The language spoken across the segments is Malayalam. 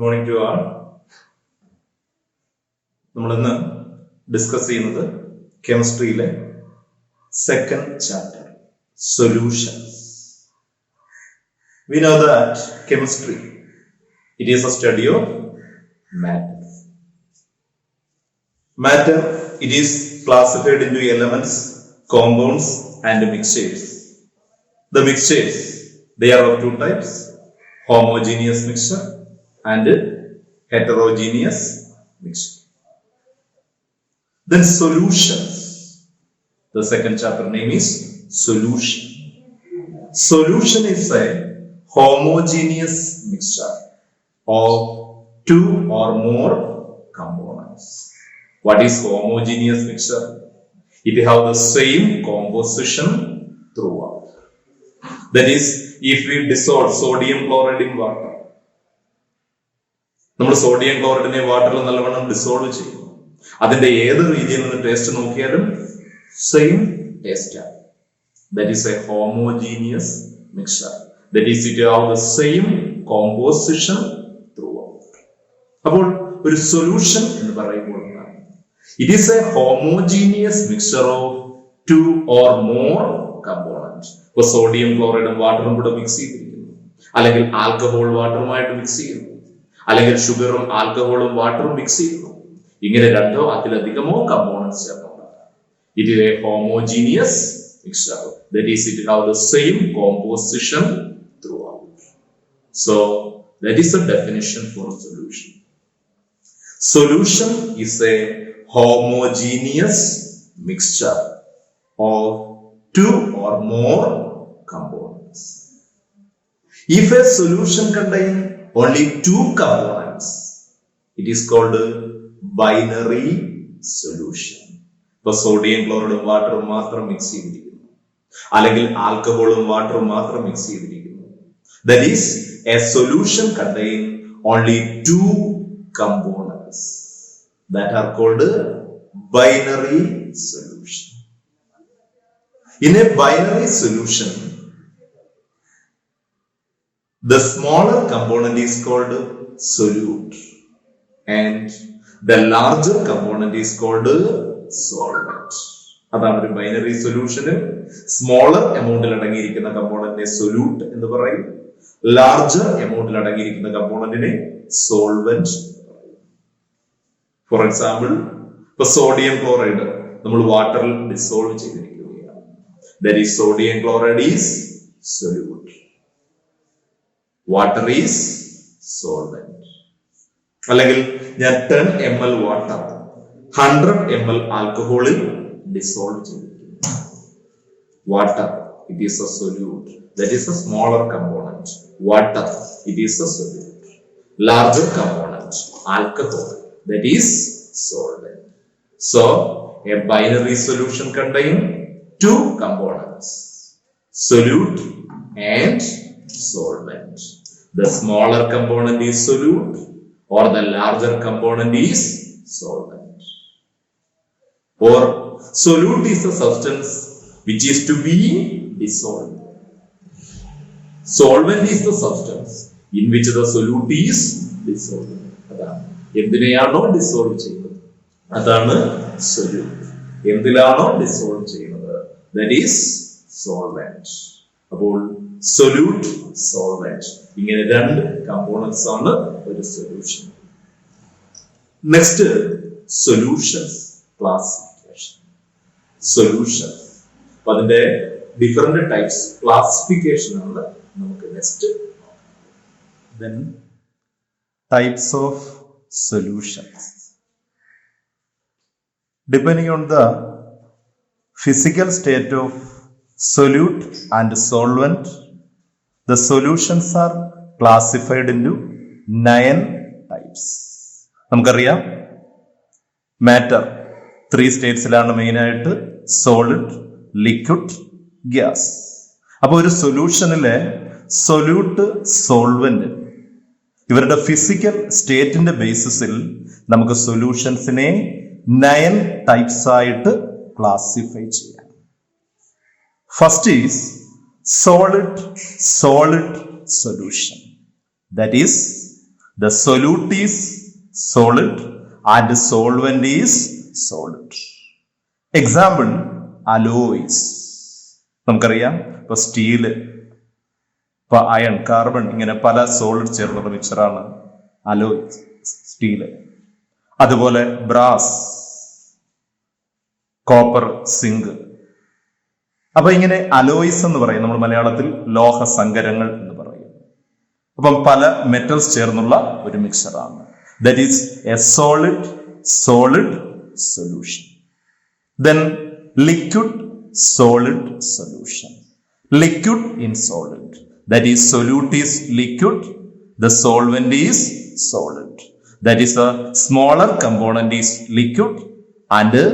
മോർണിംഗ് ടു ആൾ. നമ്മളിന്ന് ഡിസ്കസ് ചെയ്യുന്നത് കെമിസ്ട്രിയിലെ second chapter, solutions. We know that chemistry, it is a study of matter. Matter, it is classified into elements, compounds and mixtures. The mixtures, they are of two types: homogeneous mixture and heterogeneous mixture. Then solutions. The second chapter name is solution. Solution is a homogeneous mixture of two or more components. What is homogeneous mixture? It have the same composition throughout. That is, if we dissolve sodium chloride in water, നമ്മൾ സോഡിയം ക്ലോറൈഡിനെ വാട്ടറിൽ നല്ലവണ്ണം ഡിസോൾവ് ചെയ്യും. അതിന്റെ ഏത് രീതിയിൽ നിന്ന് ടേസ്റ്റ് നോക്കിയാലും സെയിം ടേസ്റ്റ് ആണ്. That is a homogeneous mixture. That is, it have the same composition throughout. അപ്പോൾ ഒരു സൊല്യൂഷൻ എന്ന് പറയുമ്പോൾ it is a homogeneous mixture of two or more components. ഇപ്പോൾ സോഡിയം ക്ലോറൈഡും വാട്ടറും കൂടെ മിക്സ് ചെയ്തിരിക്കുന്നു, അല്ലെങ്കിൽ ആൽക്കഹോൾ വാട്ടറുമായിട്ട് മിക്സ് ചെയ്യുന്നു, അല്ലെങ്കിൽ ഷുഗറും ആൽക്കഹോളും വാട്ടറും മിക്സ് ചെയ്യുന്നു. ഇങ്ങനെ രണ്ടോ അതിലധികമോ components ചേർന്നുണ്ടാകും. It is a homogeneous mixture. That is, it have the same composition throughout. So that is the definition for a solution. Solution is a homogeneous mixture of two or more components. If a solution contains only two components, it is called a binary solution. ഇപ്പൊ സോഡിയം ക്ലോറൈഡും വാട്ടറും മാത്രം മിക്സ് ചെയ്തിരിക്കുന്നു, അല്ലെങ്കിൽ ആൽക്കഹോളും വാട്ടറും മാത്രം മിക്സ് ചെയ്തിരിക്കുന്നു. That is, a solution contains only two components that are called binary solution. In a binary solution, the smaller component is called solute and the larger component is called solvent. അതാണ് ഒരു ബൈനറി സൊല്യൂഷന്. സ്മോളർ എമൗണ്ടിൽ അടങ്ങിയിരിക്കുന്ന കമ്പോണന്റിനെ സൊല്യൂട്ട് എന്ന് പറയും, ലാർജർ എമൗണ്ടിൽ അടങ്ങിയിരിക്കുന്ന കമ്പോണന്റിനെ സോൾവെന്റ്. ഫോർ എക്സാമ്പിൾ, ഇപ്പൊ സോഡിയം ക്ലോറൈഡ് നമ്മൾ വാട്ടറിൽ ഡിസോൾവ് ചെയ്തിരിക്കുകയാണ്. That is sodium chloride is solute, water is solvent. അല്ലെങ്കിൽ ഞാൻ 10 ml വാട്ടർ 100 ml ആൽക്കഹോളിൽ ഡിസോൾവ് ചെയ്തിരിക്കുന്നു. Water, it is A solute. That is A smaller component. Water, it is A solute. Larger component, alcohol, that is solvent. So a binary solution contains two components, solute and solvent. The smaller component is solute or the larger component is solvent. Or solute is a substance which is to be dissolved. Solvent is the substance in which the solute is dissolved. എന്തിനെയാണോ ഡിസോൾവ് ചെയ്യുന്നത് അതാണ് സൊല്യൂട്ട്. എന്തിലാണോ ഡിസോൾവ് ചെയ്യുന്നത് ദാറ്റ് ഈസ് സോൾവെന്റ്. അപ്പോൾ സൊല്യൂട്ട്, സോൾവെന്റ്, ഇങ്ങനെ രണ്ട് കമ്പോണൻസ് ആണ് ഒരു solution. Next, solutions classification. Solutions, അപ്പൊ അതിന്റെ ഡിഫറെന്റ് ടൈപ്സ് ക്ലാസിഫിക്കേഷൻ ആണ് നമുക്ക് next. Then types of solutions. Depending on the physical state of solute and solvent, the solutions are classified into 9 types. നമുക്കറിയാം, മാറ്റർ 3 സ്റ്റേറ്റ്സിലാണ് മെയിൻ ആയിട്ട്: സോളിഡ്, ലിക്വിഡ്, ഗ്യാസ്. അപ്പൊ ഒരു സൊല്യൂഷനിലെ സൊല്യൂട്ട്, സോൾവെന്റ്, ഇവരുടെ ഫിസിക്കൽ സ്റ്റേറ്റിന്റെ ബേസിസിൽ നമുക്ക് സൊല്യൂഷൻസിനെ 9 ടൈപ്സ് ആയിട്ട് ക്ലാസിഫൈ ചെയ്യാം. First is solid solution. That is The solute is solid and solvent is solid. Example, alloys. നമുക്കറിയാം, ഇപ്പൊ സ്റ്റീല്, ഇപ്പൊ അയൺ, കാർബൺ, ഇങ്ങനെ പല സോളിഡ് ചേർന്നുള്ള മിക്സറാണ് അലോയ്, സ്റ്റീല്. അതുപോലെ ബ്രാസ്, കോപ്പർ, സിങ്ക്. അപ്പൊ ഇങ്ങനെ അലോയ്സ് എന്ന് പറയും, നമ്മൾ മലയാളത്തിൽ ലോഹ സങ്കരങ്ങൾ എന്ന് പറയും. അപ്പം പല മെറ്റൽസ് ചേർന്നുള്ള ഒരു മിക്സറാണ്. That is a solid solution. Then liquid solid solution. Liquid in solid. That is, solute is liquid, the solvent is solid. That is, a smaller component is liquid and a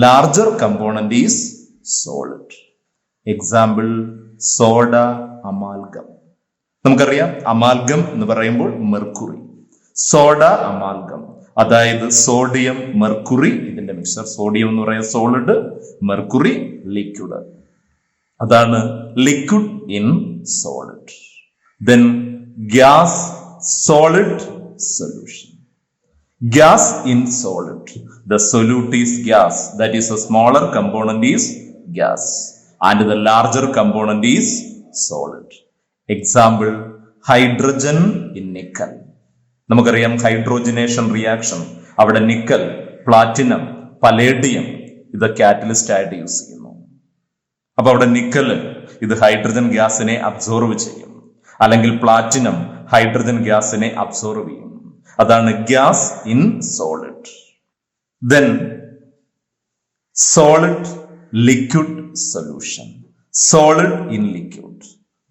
larger component is solid. Example, soda amalgam. നമുക്കറിയാം, അമാൽഗം എന്ന് പറയുമ്പോൾ മെർക്കുറി. സോഡ അമാൽഗം, അതായത് സോഡിയം മെർക്കുറി ഇതിന്റെ മിക്സർ. സോഡിയം എന്ന് പറയുന്നത് സോളിഡ്, മെർക്കുറി ലിക്വിഡ്. അതാണ് liquid in solid. Then gas solid solution. Gas in solid. The solute is gas. That is A smaller component is gas and the larger component is solid. Example, hydrogen in nickel. നമുക്കറിയാം, ഹൈഡ്രോജനേഷൻ റിയാക്ഷൻ, അവിടെ നിക്കൽ, പ്ലാറ്റിനം, പലേഡിയം ഇത് കാറ്റലിസ്റ്റ് ആയിട്ട് യൂസ് ചെയ്യുന്നു. അപ്പൊ അവിടെ നിക്കല് ഇത് ഹൈഡ്രജൻ ഗ്യാസിനെ അബ്സോർവ് ചെയ്യും, അല്ലെങ്കിൽ പ്ലാറ്റിനം ഹൈഡ്രജൻ ഗ്യാസിനെ അബ്സോർവ് ചെയ്യും. അതാണ് gas in solid. Then solid liquid solution. Solid in liquid.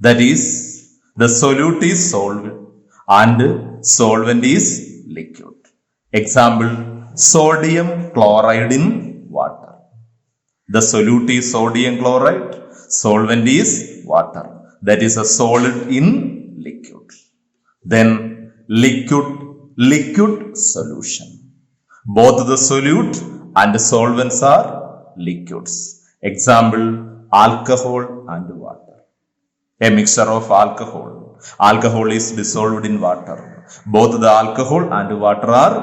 That is the solute is solvent and solvent is liquid. Example, sodium chloride in water. The solute is sodium chloride, solvent is water. That is a solid in liquid. Then liquid solution. Both the solute and the solvents are liquids. Example, alcohol and water. A mixture of alcohol. Alcohol is dissolved in water. Both the alcohol and water are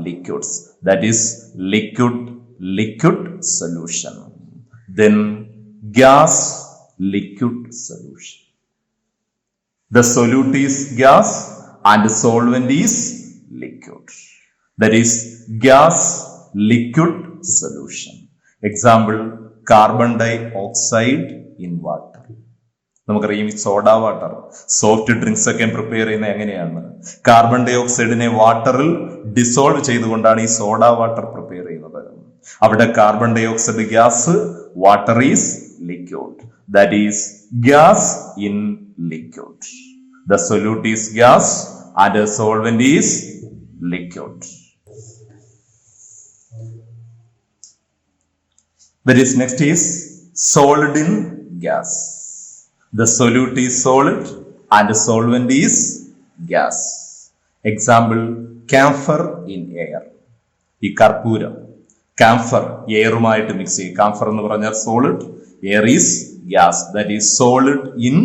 liquids. That is liquid solution. Then gas liquid solution. The solute is gas and the solvent is liquid. That is gas liquid solution. Example, carbon dioxide in water. നമുക്കറിയാം, ഈ സോഡ വാട്ടർ, സോഫ്റ്റ് ഡ്രിങ്ക്സ് ഒക്കെ പ്രിപ്പയർ ചെയ്യുന്നത് എങ്ങനെയാണ്? കാർബൺ ഡൈ ഓക്സൈഡിനെ വാട്ടറിൽ ഡിസോൾവ് ചെയ്തുകൊണ്ടാണ് ഈ സോഡ വാട്ടർ പ്രിപ്പയർ ചെയ്യുന്നത്. അവിടെ carbon dioxide gas, water is liquid. That is gas in liquid. The solute is gas and the solvent is liquid. That is, next is solid in gas. The solute is solid and the solvent is gas. Example, camphor in air. ഈ കർപ്പൂരം, കാംഫർ എയറുമായിട്ട് മിക്സ് ചെയ്യും. കാംഫർ എന്ന് പറഞ്ഞാൽ solid, air is gas. That is solid in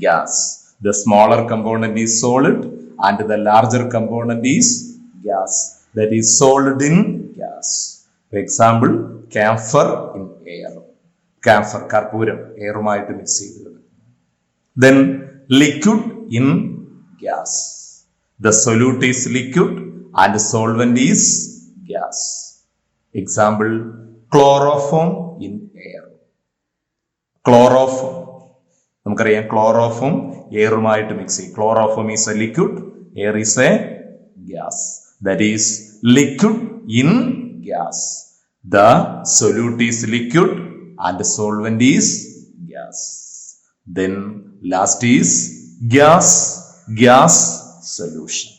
gas. The smaller component is solid and the larger component is gas. That is solid in gas. For example, camphor in air. Camphor, കർപ്പൂരം എയറുമായിട്ട് മിക്സ് ചെയ്തത്. Then liquid in gas. The solute is liquid and the solvent is gas. Example, chloroform in air. Chloroform, നമുക്കറിയാം, ക്ലോറോഫോം എയറുമായിട്ട് മിക്സ് ചെയ്യും. Chloroform is a liquid, air is a gas. That is liquid in gas. The solute is liquid and the solvent is gas. Then last is gas solution.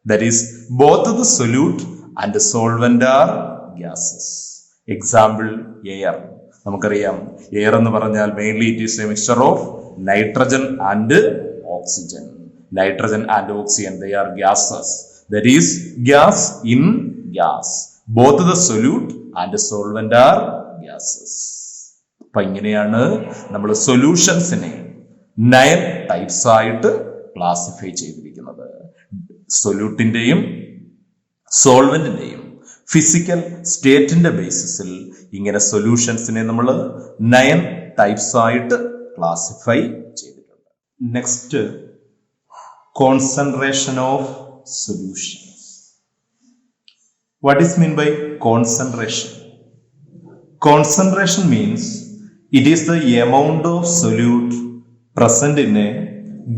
That is, both the solute and the solvent are gases. Example, air. നമുക്കറിയാം, എയർ എന്ന് പറഞ്ഞാൽ mainly it is A mixture of nitrogen and oxygen. Nitrogen and oxygen, they are gases. That is gas in gas. Both the solute and the solvent are gases. അപ്പൊ ഇങ്ങനെയാണ് നമ്മൾ സൊല്യൂഷൻസിനെ 9 ടൈപ്സ് ആയിട്ട് ക്ലാസിഫൈ ചെയ്തിരിക്കുന്നത്. സൊല്യൂട്ടിന്റെയും സോൾവെന്റിന്റെയും ഫിസിക്കൽ സ്റ്റേറ്റിന്റെ ബേസിസിൽ ഇങ്ങനെ സൊല്യൂഷൻസിനെ നമ്മൾ 9 ടൈപ്സ് ആയിട്ട് ക്ലാസിഫൈ ചെയ്തിട്ടുണ്ട്. Next, concentration of solutions. What is mean by concentration? Concentration means it is the amount of solute present in a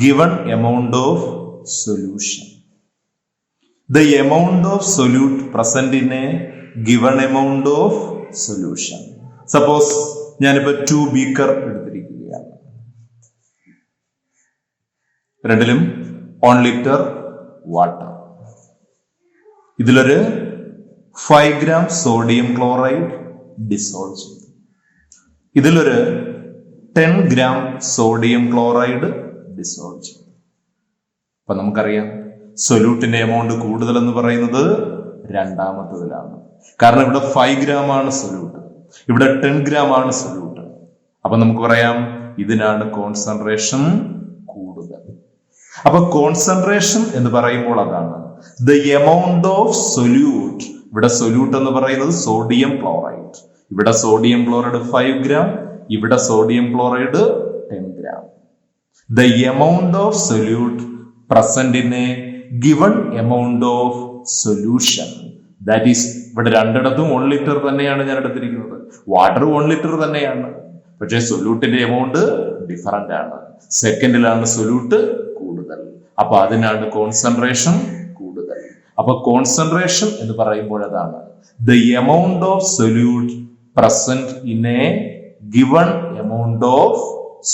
given amount of solution. The amount of solute present in a given amount of solution. Suppose ഞാനിപ്പോ 2 beaker എടുത്തിരിക്കുകയാണ്. രണ്ടിലും 1 liter വാട്ടർ. ഇതിലൊരു 5 gram സോഡിയം ക്ലോറൈഡ് ഡിസോൾവ് ചെയ്തു. ഇതിലൊരു 10 gram സോഡിയം ക്ലോറൈഡ് ഡിസോൾവ് ചെയ്തു. അപ്പൊ നമുക്കറിയാം സൊല്യൂട്ടിന്റെ എമൗണ്ട് കൂടുതൽ എന്ന് പറയുന്നത് രണ്ടാമത്തതിലാണ്. കാരണം ഇവിടെ 5 gram ആണ് സൊല്യൂട്ട്, ഇവിടെ 10 gram ആണ് സൊല്യൂട്ട്. അപ്പൊ നമുക്ക് പറയാം ഇതിനാണ് കോൺസെൻട്രേഷൻ കൂടുതൽ. അപ്പൊ കോൺസെൻട്രേഷൻ എന്ന് പറയുമ്പോൾ അതാണ് ദ എമൗണ്ട് ഓഫ് സൊല്യൂട്ട്. ഇവിടെ സൊല്യൂട്ട് എന്ന് പറയുന്നത് സോഡിയം ക്ലോറൈഡ്. ഇവിടെ സോഡിയം ക്ലോറൈഡ് 5 gram, ഇവിടെ sodium chloride 10 gram. The amount of solute present in A given amount of solution. That is ഇവിടെ രണ്ടിടത്തും 1 liter തന്നെയാണ് ഞാൻ എടുത്തിരിക്കുന്നത്. വാട്ടർ 1 liter തന്നെയാണ്, പക്ഷേ സൊല്യൂട്ടിന്റെ എമൗണ്ട് ഡിഫറന്റ് ആണ്. സെക്കൻഡിലാണ് സൊല്യൂട്ട് കൂടുതൽ. അപ്പൊ അതിനാണ് കോൺസെൻട്രേഷൻ കൂടുതൽ. അപ്പൊ കോൺസെൻട്രേഷൻ എന്ന് പറയുമ്പോൾ അതാണ് the amount of solute present in A given amount of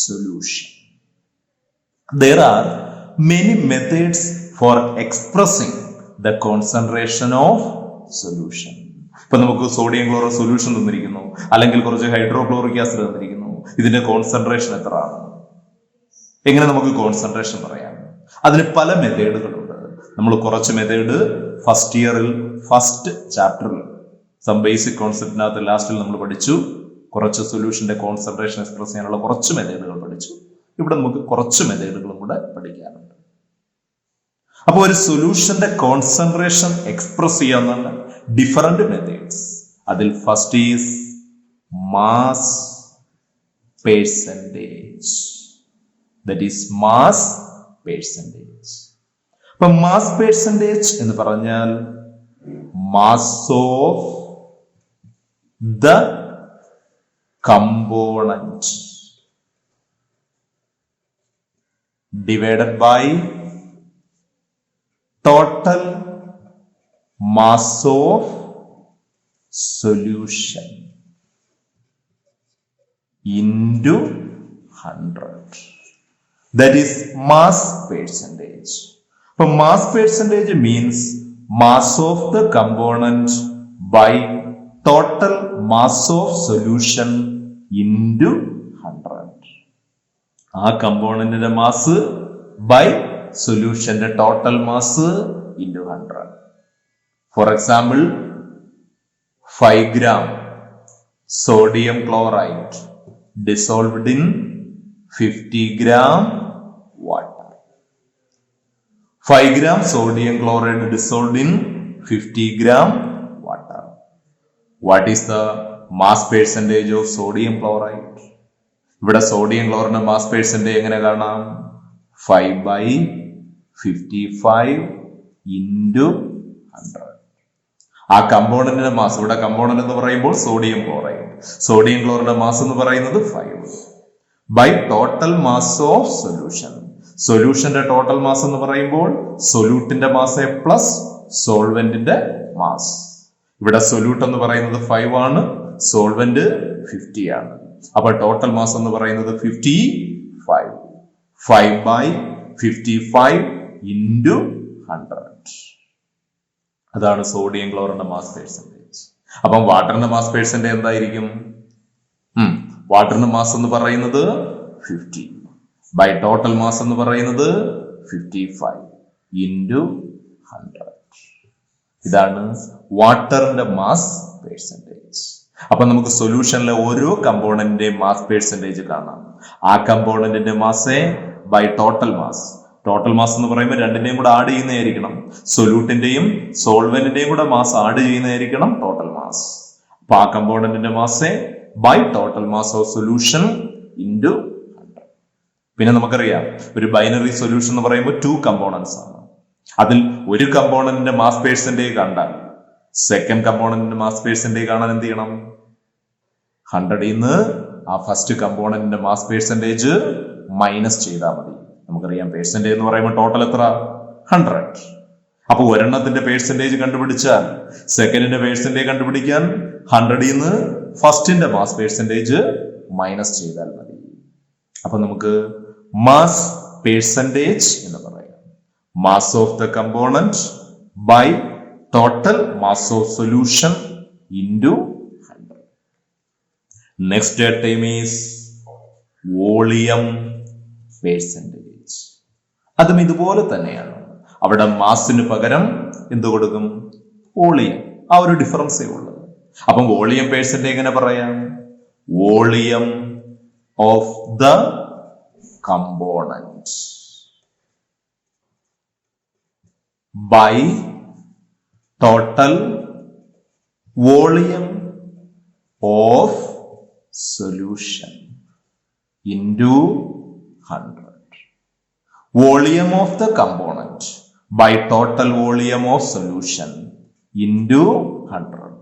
solution. There are many methods for expressing the concentration of solution. ഇപ്പൊ നമുക്ക് സോഡിയം ക്ലോറൈഡ് സൊല്യൂഷൻ തന്നിരിക്കുന്നു, അല്ലെങ്കിൽ കുറച്ച് ഹൈഡ്രോക്ലോറിക് ആസിഡ് തന്നിരിക്കുന്നു. ഇതിന്റെ കോൺസെൻട്രേഷൻ എത്ര ആണ്? എങ്ങനെ നമുക്ക് കോൺസെൻട്രേഷൻ പറയാം? അതിന് പല മെത്തേഡുകളുണ്ട്. നമ്മൾ കുറച്ച് മെത്തേഡ് ഫസ്റ്റ് ഇയറിൽ ഫസ്റ്റ് ചാപ്റ്ററിൽ സം ബേസിക് കോൺസെപ്റ്റിനകത്ത് ലാസ്റ്റിൽ നമ്മൾ പഠിച്ചു. കുറച്ച് സൊല്യൂഷന്റെ കോൺസെൻട്രേഷൻ എക്സ്പ്രസ് ചെയ്യാനുള്ള കുറച്ച് മെത്തേഡുകൾ പഠിച്ചു. ഇവിടെ നമുക്ക് കുറച്ച് മെത്തേഡുകളും കൂടെ പഠിക്കാനുണ്ട്. അപ്പൊ ഒരു സൊല്യൂഷന്റെ കോൺസെൻട്രേഷൻ എക്സ്പ്രസ് ചെയ്യാവുന്ന ഡിഫറെന്റ് മെത്തേഡ്സ്. അതിൽ first is mass percentage. That is mass percentage. അപ്പൊ മാസ് പെർസെന്റേജ് എന്ന് പറഞ്ഞാൽ mass of the component divided by total mass of solution into 100. That is mass percentage. So mass percentage means mass of the component by total mass of solution into 100. ആ കമ്പോണന്റിന്റെ മാസ് ബൈ സൊല്യൂഷന്റെ total mass into 100. For example 5 gram sodium chloride dissolved in 50 gram water. 5 gram sodium chloride dissolved in 50 gram water. What is the mass percentage of sodium chloride? ഇവിടെ സോഡിയം ക്ലോറിന്റെ മാസ് പെർസെന്റേജ് എങ്ങനെ കാണാം? 5/55 into 100. ആ കമ്പോണന്റിന്റെ മാസ്, ഇവിടെ കമ്പോണന്റ് എന്ന് പറയുമ്പോൾ സോഡിയം ക്ലോറൈഡ്, സോഡിയം ക്ലോറിന്റെ മാസ് എന്ന് പറയുന്നത് 5 by total mass of solution. സൊല്യൂഷന്റെ ടോട്ടൽ മാസ് എന്ന് പറയുമ്പോൾ സൊല്യൂട്ടിന്റെ മാസ് പ്ലസ് സോൾവെന്റിന്റെ മാസ്. ഇവിടെ സൊല്യൂട്ട് എന്ന് പറയുന്നത് 5 ആണ്, സോൾവെന്റ് 50 ആണ്. അപ്പൊ ടോട്ടൽ മാസ് എന്ന് പറയുന്നത് 55. 5/55 into 100. അതാണ് സോഡിയം ക്ലോറിന്റെ മാസ് പെർസെന്റേജ്. അപ്പം വാട്ടറിന്റെ മാസ് പെർസെന്റേജ് എന്തായിരിക്കും? വാട്ടറിന്റെ മാസ് എന്ന് പറയുന്നത് 50 ബൈ ടോട്ടൽ മാസ് എന്ന് പറയുന്നത് 55 into 100. ഇതാണ് വാട്ടറിന്റെ മാസ് പെർസെന്റേജ്. അപ്പൊ നമുക്ക് സൊല്യൂഷനിലെ ഓരോ കമ്പോണന്റിന്റെയും മാസ് പെർസെന്റേജ് കാണാം. ആ കമ്പോണന്റിന്റെ mass by total mass. Total mass എന്ന് പറയുമ്പോൾ രണ്ടിന്റെയും കൂടെ ആഡ് ചെയ്യുന്നതായിരിക്കണം. സൊല്യൂട്ടിന്റെയും സോൾവെന്റിന്റെയും കൂടെ മാസ് ആഡ് ചെയ്യുന്നതായിരിക്കണം ടോട്ടൽ മാസ്. അപ്പൊ ആ കമ്പോണന്റിന്റെ mass by total mass of solution into 100. പിന്നെ നമുക്കറിയാം ഒരു ബൈനറി സൊല്യൂഷൻ എന്ന് പറയുമ്പോൾ 2 കമ്പോണൻസ് ആണ്. അതിൽ ഒരു കമ്പോണന്റിന്റെ മാസ് പേഴ്സൻറ്റേജ് കണ്ടാൽ സെക്കൻഡ് കമ്പോണന്റിന്റെ മാസ് പേഴ്സൻറ്റേജ് കാണാൻ എന്ത് ചെയ്യണം? 100 ആ ഫസ്റ്റ് കമ്പോണന്റിന്റെ മാസ് പേഴ്സൻറ്റേജ് മൈനസ് ചെയ്താൽ മതി. നമുക്കറിയാം പേഴ്സൻറ്റേജ് എന്ന് പറയുമ്പോൾ ടോട്ടൽ എത്ര? 100. അപ്പൊ ഒരെണ്ണത്തിന്റെ പേഴ്സൻറ്റേജ് കണ്ടുപിടിച്ചാൽ സെക്കൻഡിന്റെ പേഴ്സൻറ്റേജ് കണ്ടുപിടിക്കാൻ 100 ഫസ്റ്റിന്റെ മാസ് പേഴ്സൻറ്റേജ് മൈനസ് ചെയ്താൽ മതി. അപ്പൊ നമുക്ക് മാസ് പേഴ്സൻറ്റേജ് എന്ന് പറയാം. Mass of the component by total mass of solution into 100. Next time is volume percentage. അതും ഇതുപോലെ തന്നെയാണ്. അവിടെ മാസിന് പകരം എന്ത് കൊടുക്കും? വോളിയം. ആ ഒരു ഡിഫറൻസേ ഉള്ളൂ. അപ്പം വോളിയം പേഴ്സൻറ്റേജ് എങ്ങനെ പറയാം? Volume of the component by total volume of solution into 100. Volume of the component by total volume of solution into 100.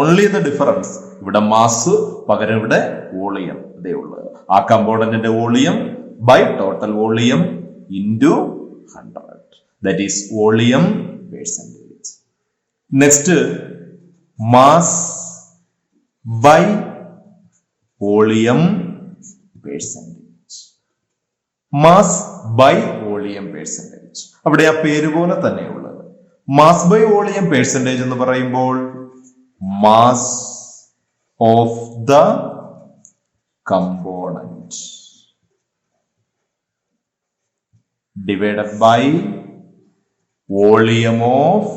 Only the difference. ഇവിടെ മാസ് പകരം ഇവിടെ വോളിയം ഇതേ ഉള്ളത്. ആ കമ്പോണന്റിന്റെ volume by total volume into 100. That is volume percentage. Next mass by volume percentage. Mass by volume percentage. അവിടെ ആ പേര് പോലെ തന്നെയുള്ളത്. മാസ് ബൈ വോളിയം പേഴ്സൻറ്റേജ് എന്ന് പറയുമ്പോൾ mass of the component divided by volume of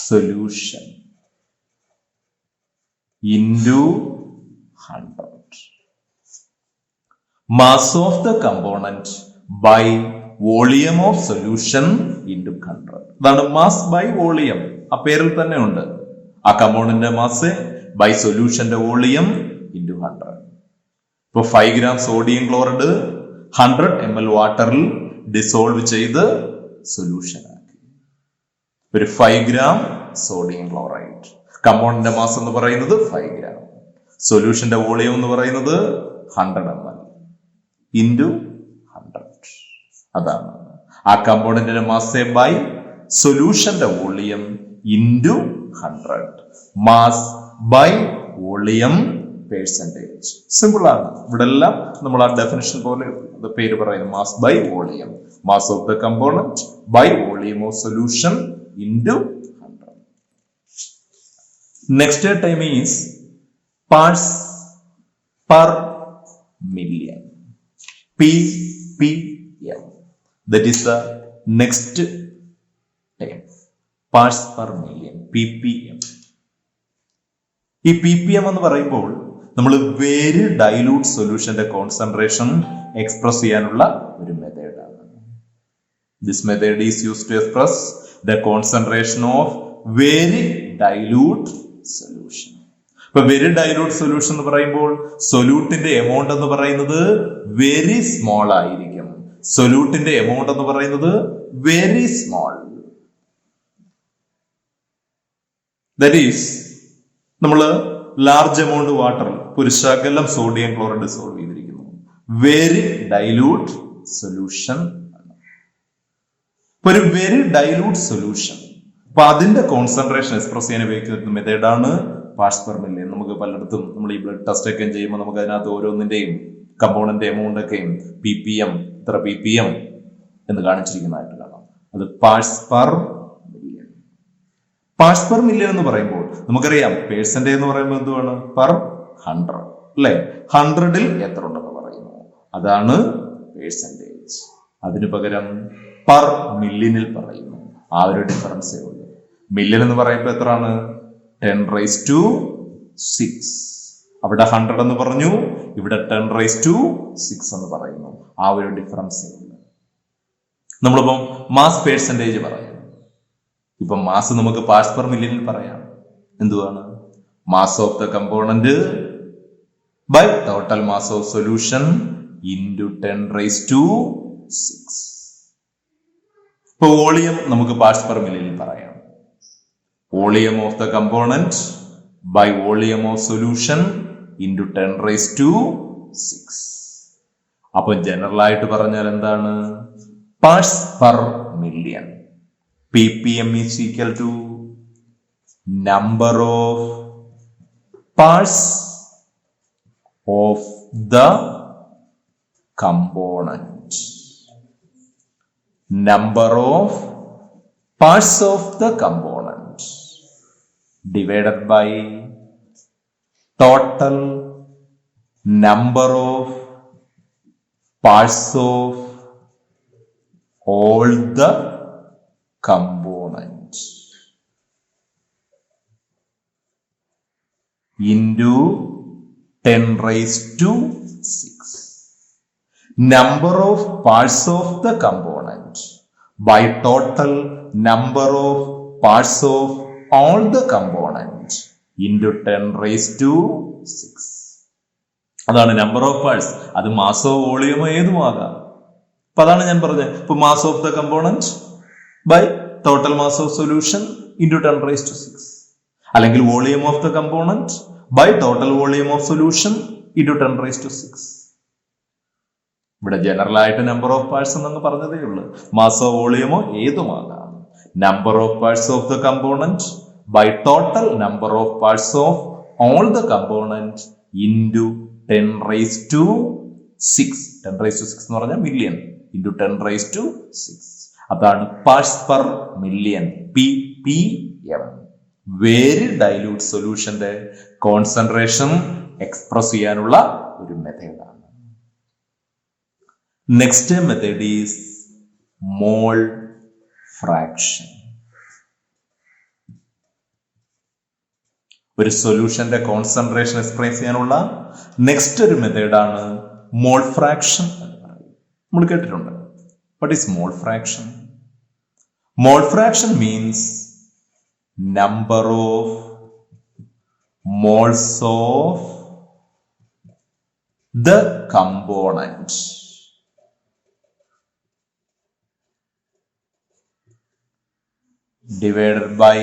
solution into 100. Mass of the component by volume of solution into 100. അതാണ് മാസ് ബൈ വോളിയം. ആ പേരിൽ തന്നെ ഉണ്ട്. ആ കമ്പോണന്റിന്റെ മാസ് ബൈ സൊല്യൂഷന്റെ വോളിയം ഇൻറ്റു 100. ഇപ്പൊ 5 ഗ്രാം സോഡിയം ക്ലോറൈഡ് 100 ml വാട്ടറിൽ ഡിസോൾവ് ചെയ്ത് സൊല്യൂഷൻ ആക്കി. ഒരു 5 ഗ്രാം സോഡിയം ക്ലോറൈഡ്. കമ്പോണന്റിന്റെ മാസ് എന്ന് പറയുന്നത് 5 ഗ്രാം. സൊല്യൂഷന്റെ വോളിയം എന്ന് പറയുന്നത് 100 ml ഇൻറ്റു 100. അതാണ് ആ കമ്പോണന്റിന്റെ മാസ് ബൈ സൊല്യൂഷന്റെ volume into 100. Mass by volume percentage. Simple ആണ്. ഇവിടെ എല്ലാം നമ്മൾ ആ ഡെഫിനിഷൻ പോലെ പേര് പറയുന്നത് mass by volume. Mass of the component by volume of solution into 100. Next time is parts per million. ppm. That is the next term. Parts per million. ppm. ഈ ppm എന്ന് പറയുമ്പോൾ നമ്മൾ വെരി ഡൈലൂട്ട് സൊല്യൂഷന്റെ കോൺസെൻട്രേഷൻ എക്സ്പ്രസ് ചെയ്യാനുള്ള ഒരു മെത്തേഡാണ്. This method is used to express the concentration of very dilute solution. ഇപ്പൊ വെരി ഡൈലൂട്ട് സൊല്യൂഷൻ എന്ന് പറയുമ്പോൾ സൊല്യൂട്ടിന്റെ എമൗണ്ട് എന്ന് പറയുന്നത് വെരി സ്മോൾ ആയിരിക്കും. സൊല്യൂട്ടിന്റെ എമൗണ്ട് എന്ന് പറയുന്നത് വെരി സ്മോൾ. ദാറ്റ് ഈസ് നമ്മൾ ലാർജ് എമൗണ്ട് വാട്ടറിൽ ഒരു ശകലം സോഡിയം ക്ലോറൈഡ് ഡിസോൾവ് ചെയ്തിരിക്കുന്നു. Very dilute solution. ഇപ്പൊ ഒരു വെരി ഡൈലൂട്ട് സൊല്യൂഷൻ, അപ്പൊ അതിന്റെ കോൺസെൻട്രേഷൻ എക്സ്പ്രസ് ചെയ്യാൻ ഉപയോഗിക്കുന്ന മെത്തേഡാണ് പാർട്സ് പെർ മില്യൺ. നമുക്ക് പലയിടത്തും നമ്മൾ ഈ ബ്ലഡ് ടെസ്റ്റ് ഒക്കെ ചെയ്യുമ്പോൾ നമുക്ക് അതിനകത്ത് ഓരോന്നിന്റെയും കമ്പോണന്റ് എമൗണ്ട് ഒക്കെയും ppm ഇത്ര ppm എന്ന് കാണിച്ചിരിക്കുന്നതായിട്ട് കാണാം. അത് parts per million. Parts per million എന്ന് പറയുമ്പോൾ നമുക്കറിയാം പേഴ്സൻറ്റേജ് എന്ന് പറയുമ്പോൾ എന്തുവാണ്? പെർ 100 അല്ലെ? 100ൽ എത്ര ഉണ്ടെന്ന് പറയുന്നു, അതാണ് പേഴ്സൻറ്റേജ്. അതിനു പകരം പെർ മില്യണിൽ പറയുന്നു. ആ ഒരു ഡിഫറൻസേ ഉള്ളൂ. മില്യൺ എന്ന് പറയുമ്പോൾ എത്രയാണ്? 10⁻⁶. അവിടെ 100 എന്ന് പറഞ്ഞു, ഇവിടെ 10⁻⁶ എന്ന് പറയുന്നു. ആ ഒരു ഡിഫറൻസേ ഉള്ളൂ. നമ്മളിപ്പം മാസ് പേഴ്സൻറ്റേജ് പറയാം. ഇപ്പം മാസ് നമുക്ക് പാർട്സ് പെർ മില്യണിൽ പറയാം. എന്തുവാണ്? Mass of the component by total mass of solution into 10⁻⁶. ഇപ്പൊ വോളിയം നമുക്ക് പാർട്സ് പെർ മില്യണിൽ പറയാം. Volume of the component by volume of solution into 10⁻⁶. അപ്പൊ ജനറൽ ആയിട്ട് പറഞ്ഞാൽ എന്താണ്? Parts per million. ppm is equal to number of parts of the component. Number of parts of the component divided by total number of parts of all the component into 10⁻⁶. Number of parts of the component by total number of parts of all the component into 10⁻⁶. അതാണ് നമ്പർ ഓഫ് പാർട്സ്. അത് മാസോ വോളിയമോ ഏതുമാകാം. അപ്പൊ അതാണ് ഞാൻ പറഞ്ഞത്. ഇപ്പൊ mass of the component by total mass of solution into 10⁻⁶. അല്ലെങ്കിൽ volume of the component by total volume of solution into 10⁻⁶. ഇവിടെ ജനറൽ ആയിട്ട് നമ്പർ ഓഫ് പാർട്സ് എന്നങ്ങ് പറഞ്ഞതേ ഉള്ളൂ. മാസോ വോളിയമോ ഏതുമാകാം. Number of parts of the component by total number of parts of all the component into 10⁻⁶. 10⁻⁶ എന്ന് പറഞ്ഞാൽ മില്യൺ ഇൻറ്റു 10⁻⁶. അതാണ് parts per million, ppm. Very dilute സൊല്യൂഷന്റെ കോൺസെൻട്രേഷൻ എക്സ്പ്രസ് ചെയ്യാനുള്ള ഒരു മെത്തേഡാണ്. Next method is mole fraction. ഒരു സൊല്യൂഷന്റെ കോൺസെൻട്രേഷൻ എക്സ്പ്രസ് ചെയ്യാനുള്ള നെക്സ്റ്റ് ഒരു മെത്തേഡാണ് മോൾ ഫ്രാക്ഷൻ എന്ന് പറയുന്നത്. നമ്മൾ കേട്ടിട്ടുണ്ട്. What is mole fraction? Mole fraction means number of moles of the component divided by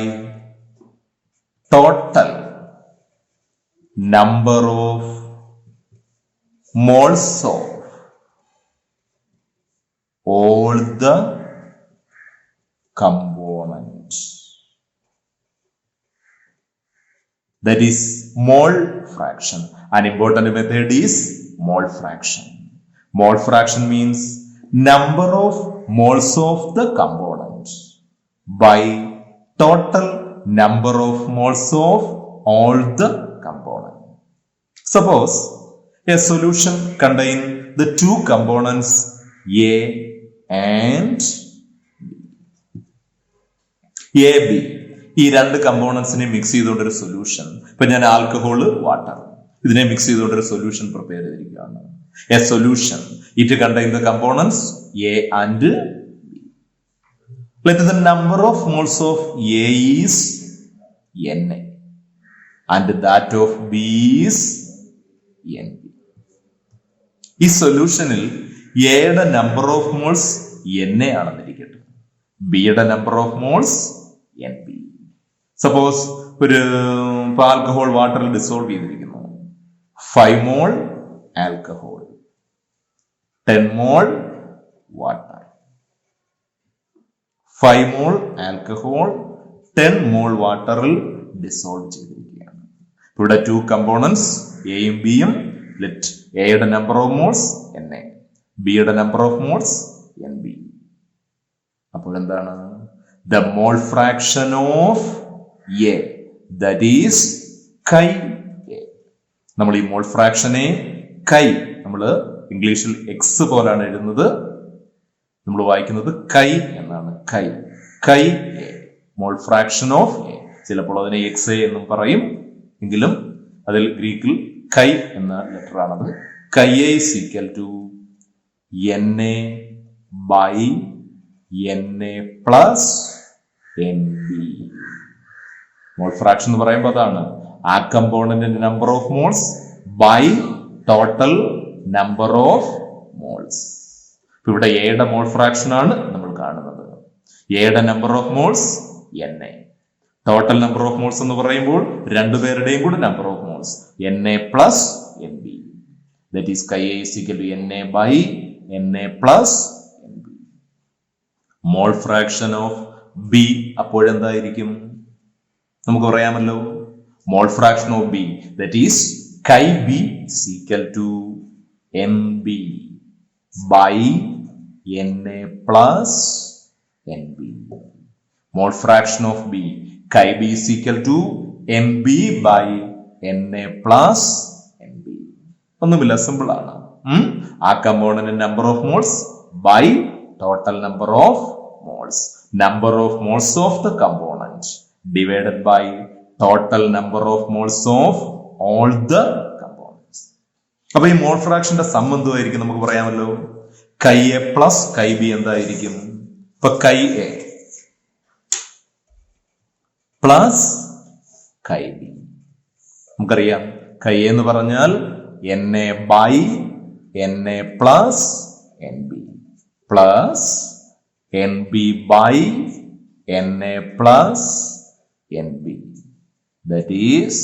total number of moles of all the components. That is mole fraction. An important method is mole fraction. Mole fraction means number of moles of the components by total number of moles of all the components. Suppose a solution contains the two components A and A B. ഈ രണ്ട് കമ്പോണൻസിനെ മിക്സ് ചെയ്തുകൊണ്ടൊരു സൊല്യൂഷൻ. ഇപ്പൊ ഞാൻ ആൽക്കഹോള്, വാട്ടർ ഇതിനെ മിക്സ് ചെയ്തുകൊണ്ടൊരു സൊല്യൂഷൻ പ്രിപ്പയർ ചെയ്തിരിക്കുകയാണ്. A solution it contain the components A and B. Let the number of moles of A is Na and that of B is Nb. ഈ സൊല്യൂഷനിൽ എയുടെ നമ്പർ ഓഫ് മോൾസ് Na ആണെന്നിരിക്കട്ടെ, ബിയുടെ number of moles Nb. Suppose ഒരു ആൽക്കഹോൾ വാട്ടറിൽ ഡിസോൾവ് ചെയ്തിരിക്കുന്നു. 5 മോൾ ആൽക്കഹോൾ, 10 മോൾ വാട്ടർ. 5 മോൾ ആൽക്കഹോൾ 10 മോൾ വാട്ടറിൽ ഡിസോൾവ് ചെയ്തിരിക്കുകയാണ്. ഇവിടെ 2 കമ്പോണൻസ് എയും ബിയും. ലെറ്റ് എയുടെ നമ്പർ ഓഫ് മോൾസ് Na, ബിയുടെ നമ്പർ ഓഫ് മോൾസ് Nb. അപ്പോൾ എന്താണ്? The mole fraction of A, that is chi A. നമ്മൾ ഈ മോൾ ഫ്രാക്ഷനെ കൈ, നമ്മൾ ഇംഗ്ലീഷിൽ എക്സ് പോലാണ് എഴുതുന്നത്, നമ്മൾ വായിക്കുന്നത് കൈ എന്നാണ്. കൈ chi A, mall fraction of A. ചിലപ്പോൾ അതിനെ എക്സ് എ എന്നും പറയും, എങ്കിലും അതിൽ ഗ്രീക്കിൽ കൈ എന്ന ലെറ്റർ ആണത്. Chi A is equal to Na by Na plus Nb. Mole fraction എന്ന് പറയുമ്പോൾ അതാണ് ആ കമ്പോണന്റിന്റെ number of moles by total number of moles. ഇവിടെ എയുടെ മോൾ ഫ്രാക്ഷൻ ആണ് നമ്മൾ കാണുന്നത്. എയുടെ number of moles Na. Total number of moles എന്ന് പറയുമ്പോൾ രണ്ടുപേരുടെയും കൂടെ number of moles Na plus Nb. That is Ka is equal to Na by Na plus Nb. Mole fraction of B അപ്പോഴെന്തായിരിക്കും നമുക്ക് പറയാമല്ലോ. മോൾ fraction of B that is Chi b is equal to Mb by Na plus Nb. Mole fraction of B Chi b is equal to Mb by Na plus Nb. ഒന്നുമില്ല, സിമ്പിൾ ആണ്. ആ component number of moles by total number of moles. Number of moles of the component divided by total number of moles of all the components. അപ്പൊ ഈ മോൾ ഫ്രാക്ഷന്റെ സം എന്തുമായിരിക്കും നമുക്ക് പറയാമല്ലോ. Chi a plus Chi b എന്തായിരിക്കും? ഇപ്പൊ Chi a plus Chi b നമുക്കറിയാം. Chi a എന്ന് പറഞ്ഞാൽ Na by Na plus Nb plus Nb by Na plus Nb. That is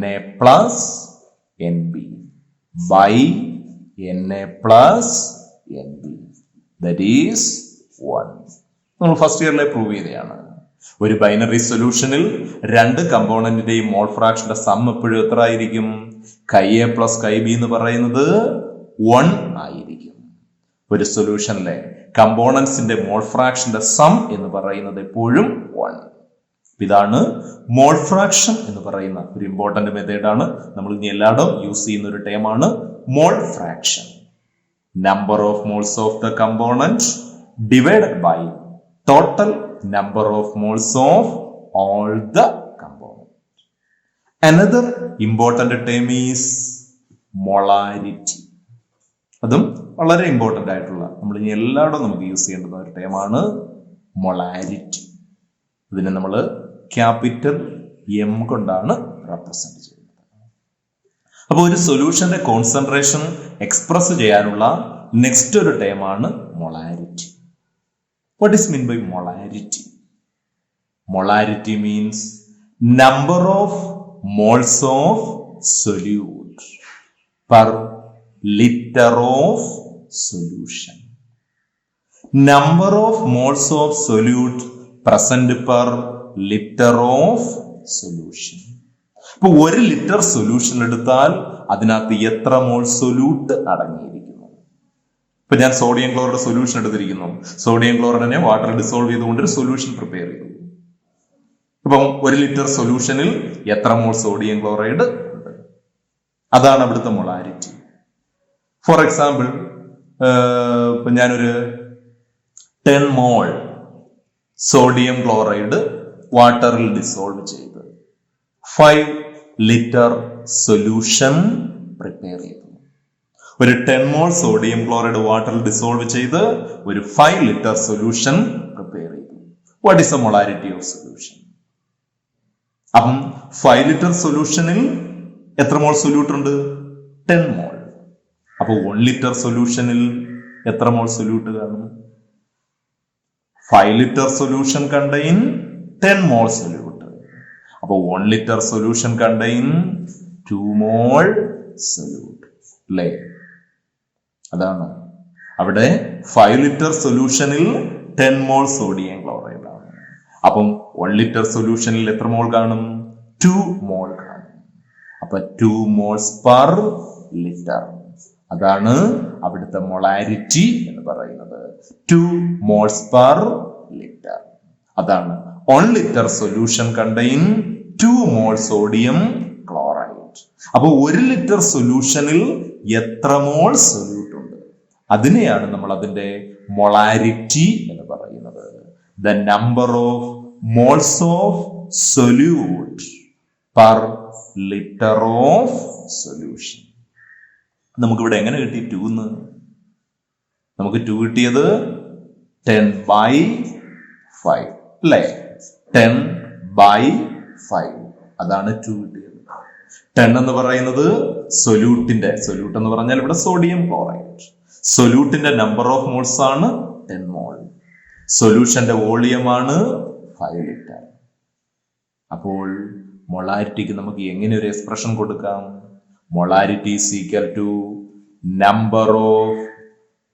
Na plus Nb by Na plus Nb. That is 1. നമ്മൾ ഫസ്റ്റ് ഇയറിലെ പ്രൂവ് ചെയ്തതാണ്. ഒരു ബൈനറി സൊല്യൂഷനിൽ രണ്ട് കമ്പോണന്റിന്റെയും മോൾ ഫ്രാക്ഷന്റെ സം എപ്പോഴും എത്ര ആയിരിക്കും? Chi a plus Chi b എന്ന് പറയുന്നത് 1 ആയിരിക്കും. ഒരു സൊല്യൂഷനിലെ കമ്പോണന്റ്സിന്റെ മോൾ ഫ്രാക്ഷന്റെ സം എന്ന് പറയുന്നത് എപ്പോഴും 1. ഇതാണ് മോൾ ഫ്രാക്ഷൻ എന്ന് പറയുന്ന ഒരു ഇമ്പോർട്ടന്റ് മെത്തേഡാണ്. നമ്മൾ ഇനി എല്ലായിടവും യൂസ് ചെയ്യുന്ന ഒരു ടേമാണ് mole fraction. Number of moles of the component divided by total number of moles of all the component. Another important term is molarity. അതും വളരെ ഇമ്പോർട്ടന്റ് ആയിട്ടുള്ള നമ്മൾ ഇനി എല്ലായിടവും നമുക്ക് യൂസ് ചെയ്യേണ്ടുന്ന ഒരു ടേമാണ് മൊളാരിറ്റി. ഇതിനെ നമ്മൾ ക്യാപിറ്റൽ M കൊണ്ടാണ് റെപ്രസെന്റ് ചെയ്യുന്നത്. അപ്പൊ ഒരു സൊല്യൂഷന്റെ കോൺസെൻട്രേഷൻ എക്സ്പ്രസ് ചെയ്യാനുള്ള നെക്സ്റ്റ് ഒരു ടേമാണ് molarity. What is mean by molarity? Molarity means number of moles of solute per liter of solution. Number of moles of solute present per liter of solution. ഇപ്പൊ 1 ലിറ്റർ സൊല്യൂഷൻ എടുത്താൽ അതിനകത്ത് എത്ര മോൾ സൊല്യൂട്ട് അടങ്ങിയിരിക്കുന്നു? ഇപ്പൊ ഞാൻ സോഡിയം ക്ലോറൈഡ് സൊല്യൂഷൻ എടുത്തിരിക്കുന്നു. സോഡിയം ക്ലോറൈഡിനെ വാട്ടർ ഡിസോൾവ് ചെയ്തുകൊണ്ട് ഒരു സൊല്യൂഷൻ പ്രിപ്പയർ ചെയ്തു. ഇപ്പം 1 ലിറ്റർ സൊല്യൂഷനിൽ എത്ര മോൾ സോഡിയം ക്ലോറൈഡ് ഉണ്ട്? അതാണ് അവിടുത്തെ മൊളാരിറ്റി. ഫോർ എക്സാമ്പിൾ, ഇപ്പൊ ഞാനൊരു 10 മോൾ സോഡിയം ക്ലോറൈഡ് വാട്ടറിൽ ഡിസോൾവ് ചെയ്ത് 5 ലിറ്റർ സൊല്യൂഷൻ പ്രിപ്പയർ ചെയ്തു. ഒരു 10 മോൾ സോഡിയം ക്ലോറൈഡ് വാട്ടറിൽ ഡിസോൾവ് ചെയ്ത് ഒരു 5 ലിറ്റർ സൊല്യൂഷൻ പ്രിപ്പയർ ചെയ്തു. What is the molarity of solution? അപ്പം 5 ലിറ്റർ സൊല്യൂഷനിൽ എത്ര മോൾ സൊല്യൂട്ട് ഉണ്ട്? 10 മോൾ. അപ്പൊ 1 ലിറ്റർ സൊല്യൂഷനിൽ എത്ര മോൾ സൊല്യൂട്ട് കാണും? 5 ലിറ്റർ സൊല്യൂഷൻ കണ്ടെയ്ൻ 10 മോൾ സൊല്യൂട്ട്. അപ്പൊ 1 ലിറ്റർ സൊല്യൂഷൻ കണ്ടെയ്ൻ 2 മോൾ സൊല്യൂട്ട് അല്ലേ? അതാണ് അവിടെ 5 ലിറ്റർ സൊല്യൂഷനിൽ 10 മോൾ സോഡിയം ക്ലോറൈഡ് ആണ്. അപ്പം 1 ലിറ്റർ സൊല്യൂഷനിൽ എത്ര മോൾ കാണും? 2 മോൾ കാണും. അപ്പൊ 2 മോൾസ് പെർ ലിറ്റർ. അതാണ് അവിടുത്തെ മൊളാരിറ്റി എന്ന് പറയുന്നത്. 2 മോൾസ് പെർ ലിറ്റർ. അതാണ് 1 ലിറ്റർ സൊല്യൂഷൻ കണ്ടെയ്ൻ 2 മോൾ സോഡിയം ക്ലോറൈഡ്. അപ്പൊ 1 ലിറ്റർ സൊല്യൂഷനിൽ എത്ര മോൾ സൊല്യൂട്ട് ഉണ്ട്? അതിനെയാണ് നമ്മൾ അതിന്റെ മൊളാരിറ്റി എന്ന് പറയുന്നത്. The number of moles of solute per litre of solution. നമുക്കിവിടെ എങ്ങനെ കിട്ടി 2 എന്ന്? നമുക്ക് 2 കിട്ടിയത് 10/5 അല്ലേ? 10/5 അതാണ് 2 കിട്ടിയത്. 10 എന്ന് പറയുന്നത് സൊല്യൂട്ട് എന്ന് പറഞ്ഞാൽ ഇവിടെ സോഡിയം ക്ലോറൈഡ്. സൊല്യൂട്ടിന്റെ നമ്പർ ഓഫ് മോൾസ് ആണ് 10 മോൾ. സൊല്യൂഷന്റെ വോളിയം ആണ് 5 ലിറ്റർ. അപ്പോൾ മൊളാരിറ്റിക്ക് നമുക്ക് എങ്ങനെ ഒരു എക്സ്പ്രഷൻ കൊടുക്കാം? Molarity is equal to number of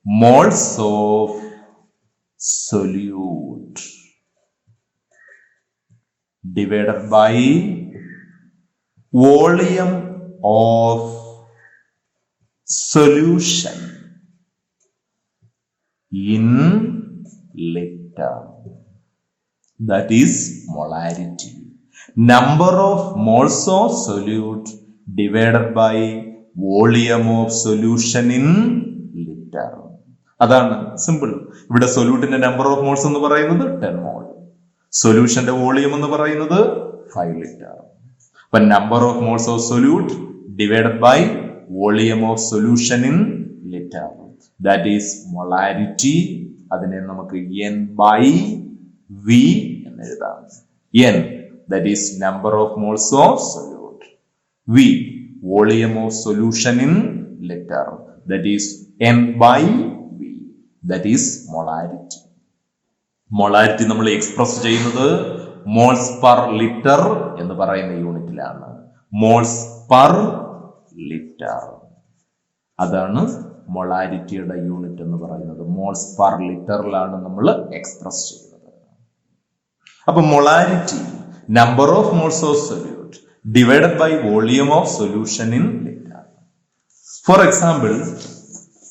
moles of solute divided by volume of solution in liter. That is molarity. Number of moles of solute divided by volume of solution in liter. അതാണ് സിമ്പിൾ. ഇവിടെ സൊല്യൂട്ടിന്റെ നമ്പർ ഓഫ് മോൾസ് എന്ന് പറയുന്നത് 10 മോൾ, സൊല്യൂഷന്റെ വോളിയം എന്ന് പറയുന്നത് 5 ലിറ്റർ. അപ്പൊ number of moles of solute divided by volume of solution in litre, that is molarity. അതിനെ നമുക്ക് N/V എന്ന് എഴുതാം. N that is number of moles of solute, V volume of solution in litre, that is N/V. That is molarity. Molarity നമ്മൾ എക്സ്പ്രസ് ചെയ്യുന്നത് മോൾസ് പെർ ലിറ്റർ എന്ന് പറയുന്ന യൂണിറ്റിലാണ്. മോൾസ് പെർ ലിറ്റർ, അതാണ് മൊളാരിറ്റിയുടെ യൂണിറ്റ് എന്ന് പറയുന്നത്. മോൾസ് പെർ ലിറ്ററിലാണ് നമ്മൾ എക്സ്പ്രസ് ചെയ്യുന്നത്. അപ്പൊ molarity number of moles of solute divided by volume of solution in litre. For example,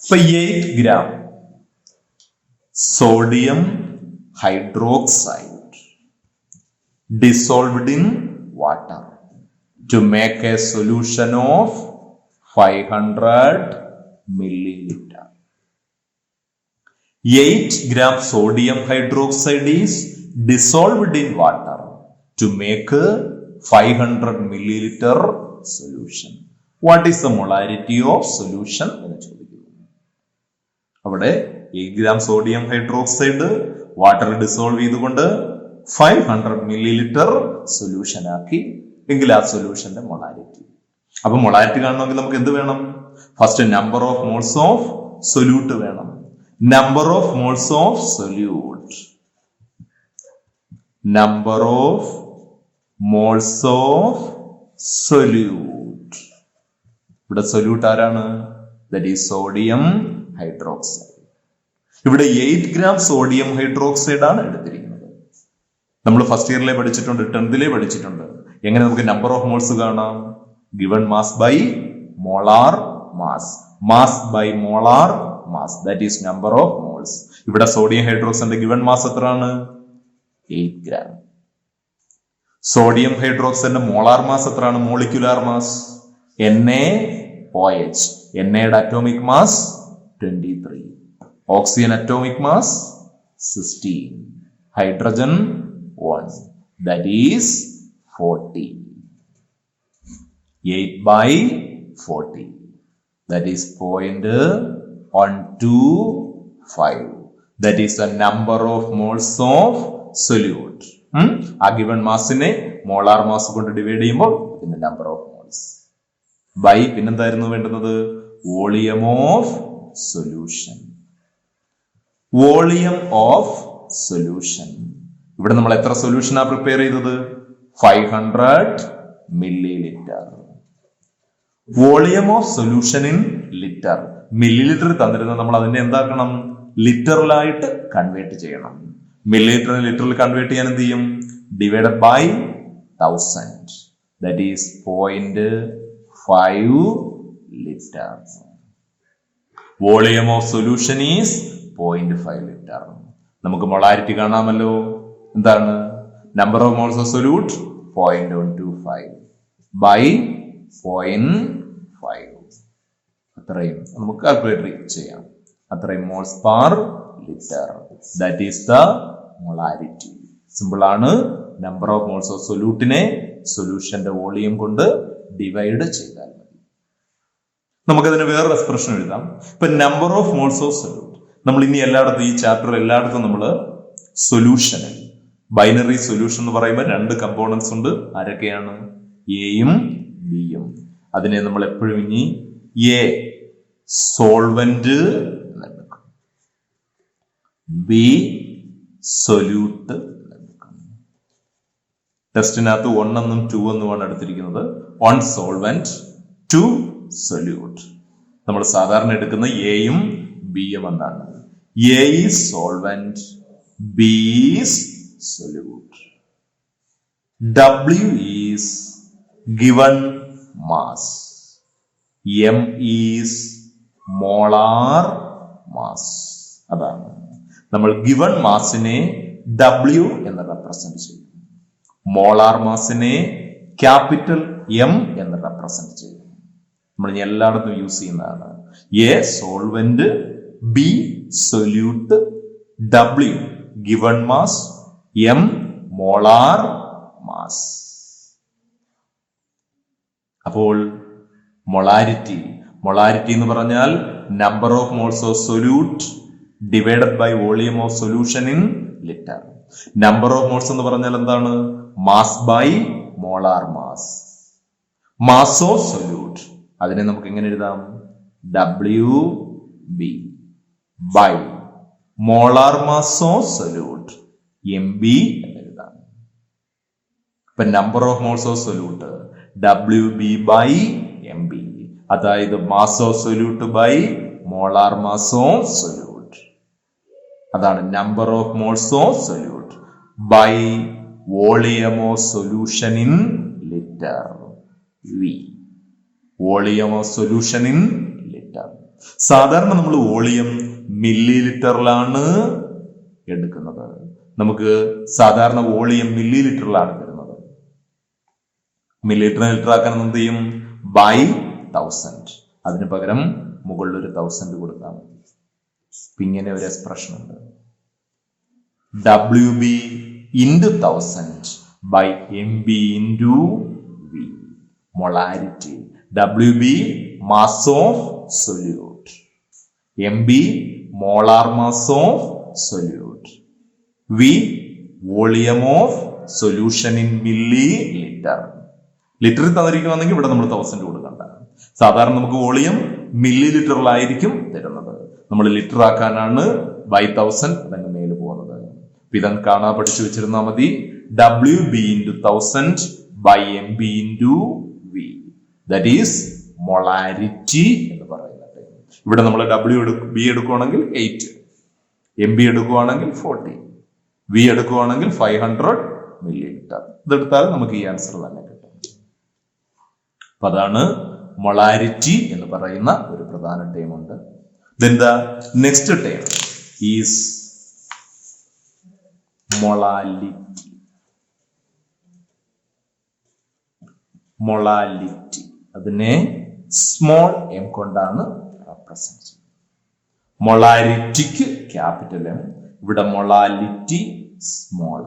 ഇപ്പൊ 8 gram sodium hydroxide dissolved in water to make a solution of 500 milliliter. 8 gram sodium hydroxide is dissolved in water to make a 500 milliliter solution. What is the molarity of solution? അവിടെ 8 gram sodium hydroxide water dissolve ചെയ്തുകൊണ്ട് 500 milliliter സൊല്യൂഷൻ ആക്കി എങ്കിൽ ആ സൊല്യൂഷന്റെ മൊളാരിറ്റി. അപ്പൊ മൊളാരിറ്റി കാണണമെങ്കിൽ നമുക്ക് എന്ത് വേണം? First number of moles of solute വേണം. Number of moles of solute, number of moles of solute. ഇവിടെ സൊല്യൂട്ട് ആരാണ്? That is sodium hydroxide. ഇവിടെ 8 gram സോഡിയം ഹൈഡ്രോക്സൈഡ് ആണ് എടുത്തിരിക്കുന്നത്. നമ്മൾ ഫസ്റ്റ് ഇയറിലെ പഠിച്ചിട്ടുണ്ട്, 10th പഠിച്ചിട്ടുണ്ട്. എങ്ങനെ നമുക്ക് നമ്പർ ഓഫ് മോൾസ് കാണാം? Given mass by molar mass, mass by molar mass, that is number of moles. ഇവിടെ സോഡിയം ഹൈഡ്രോക്സൈഡിന്റെ ഗിവൺ മാസ് എത്രയാണ്? 8 gram. സോഡിയം ഹൈഡ്രോക്സൈഡിന്റെ മോളാർ മാസ് എത്രയാണ്? Molecular mass NaOH. Naയുടെ atomic mass 23. Oxygen atomic mass 16. Hydrogen 1. That is 40. 8/40. That is 0.125. That is the number of moles of solute. ആ given മാസിനെ മോളാർ മാസ് കൊണ്ട് ഡിവൈഡ് ചെയ്യുമ്പോൾ ഇതിന്റെ നമ്പർ ഓഫ് മോൾസ് ബൈ പിന്നെന്തായിരുന്നു വേണ്ടുന്നത്? Volume of solution. Volume of solution. ഇവിടെ നമ്മൾ എത്ര സൊല്യൂഷനാ പ്രിപ്പയർ ചെയ്തത്? 500 milliliter. Volume of solution in litre. Millilitre തന്നിരുന്ന നമ്മൾ അതിനെ എന്താക്കണം? ലിറ്ററിലായിട്ട് കൺവേർട്ട് ചെയ്യണം. മില്ലിലിറ്ററിന് ലിറ്ററിൽ കൺവേർട്ട് ചെയ്യാൻ എന്ത് ചെയ്യും? Divided by 1000. That is 0.5 liter. Volume of solution is 0.5 liter. നമുക്ക് മൊളാരിറ്റി കാണാമല്ലോ. എന്താണ്? Number of moles of solute 0.125 by 0.5. അത്രയും നമുക്ക് കാൽക്കുലേറ്റ് ചെയ്യാം. അത്രയും moles per litre. That is the molarity. Simple ആണ്. നമ്പർ ഓഫ് മോൾസ് ഓഫ് സൊല്യൂട്ടിനെ സൊല്യൂഷന്റെ വോളിയം കൊണ്ട് ഡിവൈഡ് ചെയ്താൽ മതി. നമുക്കതിന് വേറൊരു എക്സ്പ്രഷൻ എഴുതാം. ഇപ്പൊ number of moles of solute നമ്മൾ ഇനി എല്ലായിടത്തും ഈ ചാപ്റ്റർ എല്ലായിടത്തും നമ്മൾ സൊല്യൂഷന് ബൈനറി സൊല്യൂഷൻ എന്ന് പറയുമ്പോൾ 2 കമ്പോണൻസ് ഉണ്ട്. ആരൊക്കെയാണ്? എയും ബിയും. അതിനെ നമ്മൾ എപ്പോഴും ഇനി എ സോൾവെന്റ് എന്നെടുക്കും, ബി സൊല്യൂട്ട് എന്നെടുക്കും. ടെസ്റ്റിനകത്ത് 1 എന്നും 2 എന്നുമാണ് എടുത്തിരിക്കുന്നത്. 1 സോൾവെന്റ്, 2 സൊല്യൂട്ട്. നമ്മൾ സാധാരണ എടുക്കുന്ന എയും ബിയും എന്നാണ്. A is solvent, B is solute. W is given mass. M is molar mass. അതാണ് നമ്മൾ given മാസിനെ W എന്ന് റെപ്രസെന്റ് ചെയ്യും, മോളാർ മാസിനെ ക്യാപിറ്റൽ M എന്ന് റെപ്രസെന്റ് ചെയ്യും. നമ്മൾ എല്ലായിടത്തും യൂസ് ചെയ്യുന്നതാണ്. A solvent, B solute, W given mass, M molar mass. അപ്പോൾ മൊളാരിറ്റി എന്ന് പറഞ്ഞാൽ number of moles of solute divided by volume of solution in litre. Number of moles എന്ന് പറഞ്ഞാൽ എന്താണ്? Mass by molar mass. Mass of solute അതിനെ നമുക്ക് എങ്ങനെ എഴുതാം? WB by molar mass of solute MB എന്ന് എഴുതാം. ഇപ്പൊ number of moles of solute WB by MB, അതായത് mass of solute by molar mass of solute. അതാണ് number of moles of solute by volume of solution in litre, V. Volume of solution in litre. സാധാരണ നമ്മൾ വോളിയം മില്ലി ലിറ്ററിലാണ് എടുക്കുന്നത്. നമുക്ക് സാധാരണ വോളിയം മില്ലി ലിറ്ററിലാണ് വരുന്നത്. മില്ലി ലിറ്റർ ആക്കാൻ എന്ത് ചെയ്യും? ബൈ 1000. അതിന് പകരം മുകളിൽ ഒരു 1000 കൊടുത്താൽ മതി. ഇങ്ങനെ ഒരു എക്സ്പ്രഷൻ ഉണ്ട്. WB into 1000 by MB into V. Molarity. WB mass of solute. MB molar mass of solute. V volume of solution in milliliter. ലിറ്ററിൽ തന്നിരിക്കുകയാണെങ്കിൽ ഇവിടെ നമ്മൾ 1000 കൊടുക്കണ്ട. സാധാരണ നമുക്ക് വോളിയം മില്ലി ലിറ്ററിലായിരിക്കും തരുന്നത്. നമ്മൾ ലിറ്റർ ആക്കാനാണ് ബൈ 1000 അതങ്ങ് മേല് പോകുന്നത്. ഇതം കാണാൻ പഠിച്ചു വെച്ചിരുന്നാൽ മതി. WB into 1000 by MB into V. That is molarity എന്ന് പറയുന്നത്. ഇവിടെ നമ്മൾ B എടുക്കുകയാണെങ്കിൽ 8, MB എടുക്കുകയാണെങ്കിൽ 40, V എടുക്കുകയാണെങ്കിൽ 500 മില്ലി ലിറ്റർ. ഇതെടുത്താൽ നമുക്ക് ഈ ആൻസർ തന്നെ കിട്ടും. അപ്പൊ അതാണ് മൊളാരിറ്റി എന്ന് പറയുന്ന ഒരു പ്രധാന ടേം ഉണ്ട്. Then the next term is molality. Molality അതിനെ സ്മോൾ m കൊണ്ടാണ് റെപ്രസെന്റ് ചെയ്യുന്നത്. മൊളാരിറ്റിക്ക് ക്യാപിറ്റൽ M, ഇവിടെ മൊളാലിറ്റി സ്മോൾ.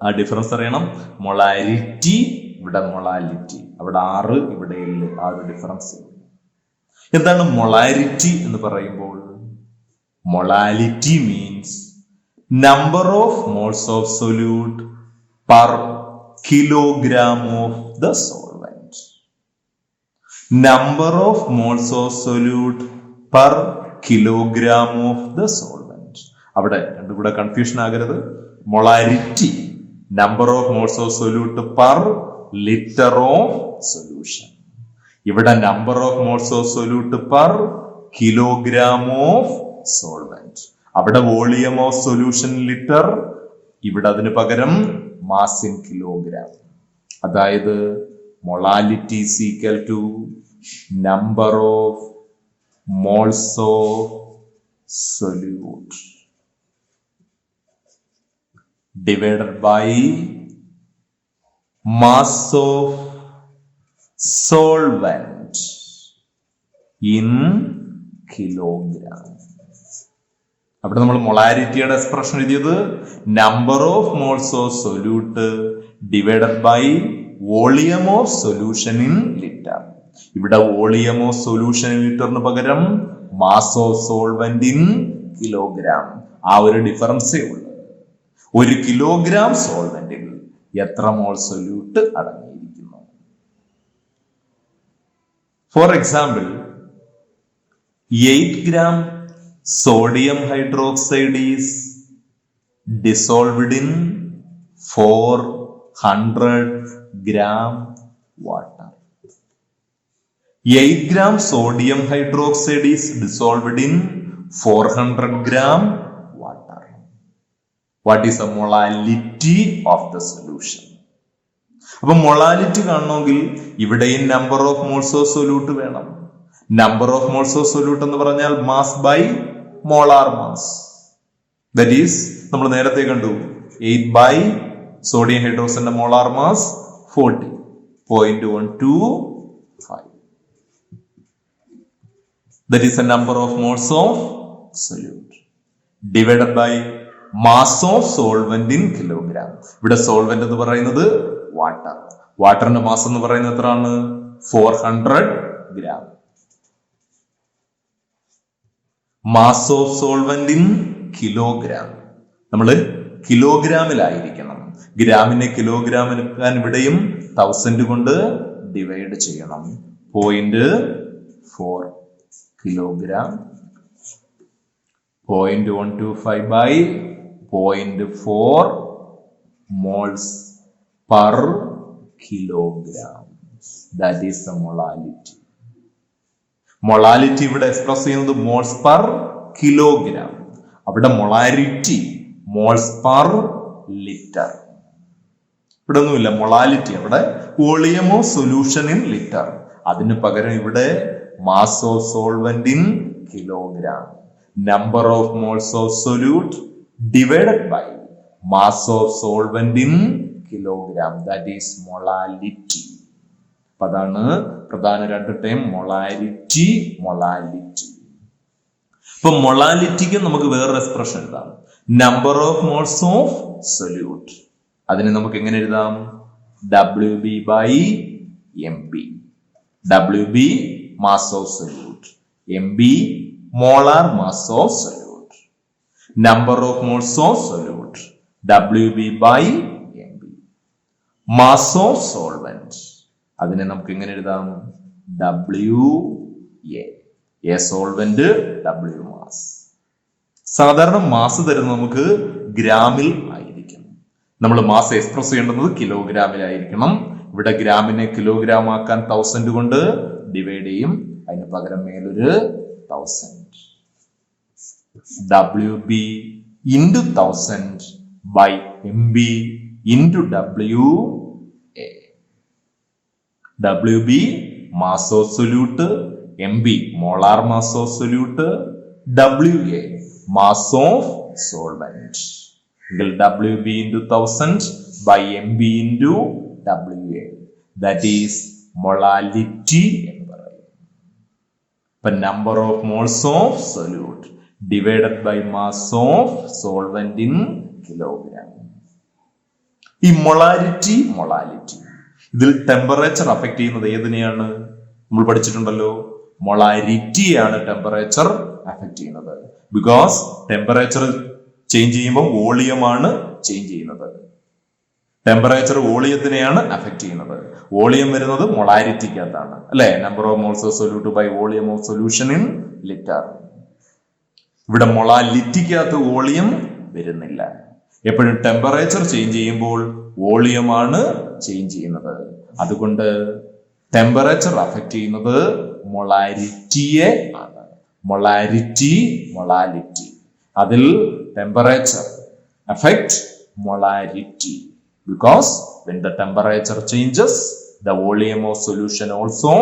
ആ ഡിഫറൻസ് അറിയണം. മൊളാരിറ്റി ഇവിടെ മൊളാലിറ്റി, അവിടെ 6 ഇവിടെ 7, ആ ഒരു ഡിഫറൻസ്. എന്താണ് മൊളാരിറ്റി എന്ന് പറയുമ്പോൾ? Molality means number of moles of solute per kilogram of the solvent. Number of moles of solute per kilogram of the solvent. അവിടെ രണ്ടും കൂടെ കൺഫ്യൂഷൻ ആകരുത്. Molarity number of moles of solute per litre of solution. ഇവിടെ number of moles of solute per kilogram of solvent. അവിടെ വോളിയം ഓഫ് സൊല്യൂഷൻ ലിറ്റർ, ഇവിടെ അതിന് പകരം മാസ് ഇൻ കിലോഗ്രാം. അതായത് molality is equal to number of moles of solute divided by mass of solvent in kilogram. അവിടെ നമ്മൾ മൊളാരിറ്റിയുടെ എക്സ്പ്രഷൻ എഴുതിയത് number of moles of solute divided by volume of solution in litre. ഇവിടെ വോളിയം ഓഫ് സൊല്യൂഷൻ ഇൻ ലിറ്ററിന് പകരം mass of solvent in kilogram. ആ ഒരു ഡിഫറൻസേ ഉള്ളൂ. 1 കിലോഗ്രാം സോൾവെന്റിൽ എത്ര മോൾ സൊല്യൂട്ട് അടങ്ങിയിരിക്കുന്നു. For example, 8 gram sodium hydroxide is dissolved in 400 gram water. 8 gram sodium hydroxide is dissolved in 400 gram water. What is the molality of the solution? അപ്പൊ മൊളാലിറ്റി കാണണമെങ്കിൽ ഇവിടെയും number of moles of solute വേണം. Number of moles of solute എന്ന് പറഞ്ഞാൽ mass by molar mass. That is നമ്മൾ നേരത്തെ കണ്ടു 8 ബൈ സോഡിയം ഹൈഡ്രോക്സൈഡിന്റെ molar mass 40.125. That is the number of moles of solute divided by mass of solvent in kilogram. ഇവിടെ സോൾവെന്റ് എന്ന് പറയുന്നത് വാട്ടർ. വാട്ടറിന്റെ മാസ് എന്ന് പറയുന്നത് എത്രയാണ്? 400 gram. Mass of solvent in kilogram. നമ്മൾ കിലോഗ്രാമിലായിരിക്കണം. ഗ്രാമിനെ കിലോഗ്രാമിനെടുക്കാൻ ഇവിടെയും 1000 കൊണ്ട് ഡിവൈഡ് ചെയ്യണം. 0.4 kilogram, 0.125 by 0.4 moles per kilogram. That is the molality. Molality ഇവിടെ എക്സ്പ്രസ് ചെയ്യുന്നത് മോൾസ് പെർ കിലോഗ്രാം. അവിടെ മൊളാരിറ്റി മോൾസ് പെർ ലിറ്റർ. ഇവിടെ ഒന്നുമില്ല മൊളാലിറ്റി. അവിടെ volume of solution in litre. അതിന് പകരം ഇവിടെ mass of solvent in kilogram. Number of moles of solute divided by mass of solvent in kilogram. That is molality. അതാണ് പ്രധാന രണ്ട് ടേം, മൊളാരിറ്റി, മൊളാലിറ്റി. ഇപ്പൊ മൊളാലിറ്റിക്ക് നമുക്ക് വേറൊരു എക്സ്പ്രഷൻ എഴുതാം, number of moles of solute. അതിനെ നമുക്ക് എങ്ങനെ എഴുതാം? WB by MB. WB mass of solute, MB molar mass of solute. Number of moles of solute, WB by MB. Mass of solvent, അതിനെ നമുക്ക് എങ്ങനെ എഴുതാം? WA. A solvent, W mass. സാധാരണ മാസ് തരുന്നത് നമുക്ക് ഗ്രാമിൽ ആയിരിക്കും. നമ്മൾ മാസ് എക്സ്പ്രസ് ചെയ്യേണ്ടുന്നത് കിലോഗ്രാമിലായിരിക്കണം. ഇവിടെ ഗ്രാമിനെ കിലോഗ്രാം ആക്കാൻ 1000 കൊണ്ട് ഡിവൈഡ് ചെയ്യും. അതിന് പകരം മേലൊരു 1000. WB into 1000 by MB into WA. WB mass of solute, MB molar mass of solute, WA mass of solvent. WB into 1000 by MB into WA. That is molality. But number of moles of solute divided by mass of solvent in kilogram. ഈ മൊളാരിറ്റി, മൊളാലിറ്റി ഇതിൽ ടെമ്പറേച്ചർ അഫക്ട് ചെയ്യുന്നത് ഏതിനെയാണ്? നമ്മൾ പഠിച്ചിട്ടുണ്ടല്ലോ, മൊളാരിറ്റിയാണ് ടെമ്പറേച്ചർ അഫക്ട് ചെയ്യുന്നത്. ബിക്കോസ് ടെമ്പറേച്ചർ ചേഞ്ച് ചെയ്യുമ്പോൾ വോളിയമാണ് ചേഞ്ച് ചെയ്യുന്നത്. ടെമ്പറേച്ചർ വോളിയത്തിനെയാണ് അഫക്ട് ചെയ്യുന്നത്. വോളിയം വരുന്നത് മൊളാരിറ്റിക്കകത്താണ്, അല്ലെ? Number of moles of solute by volume of solution in litre. ഇവിടെ മൊളാലിറ്റിക്കകത്ത് വോളിയം വരുന്നില്ല. എപ്പോഴും ടെമ്പറേച്ചർ ചേഞ്ച് ചെയ്യുമ്പോൾ വോളിയമാണ് ചേഞ്ച് ചെയ്യുന്നത്. അതുകൊണ്ട് ടെമ്പറേച്ചർ അഫക്ട് ചെയ്യുന്നത് മൊളാരിറ്റിയെ ആണ്. Molarity, molality. അതിൽ temperature affect molarity, because when the temperature changes, the volume of solution also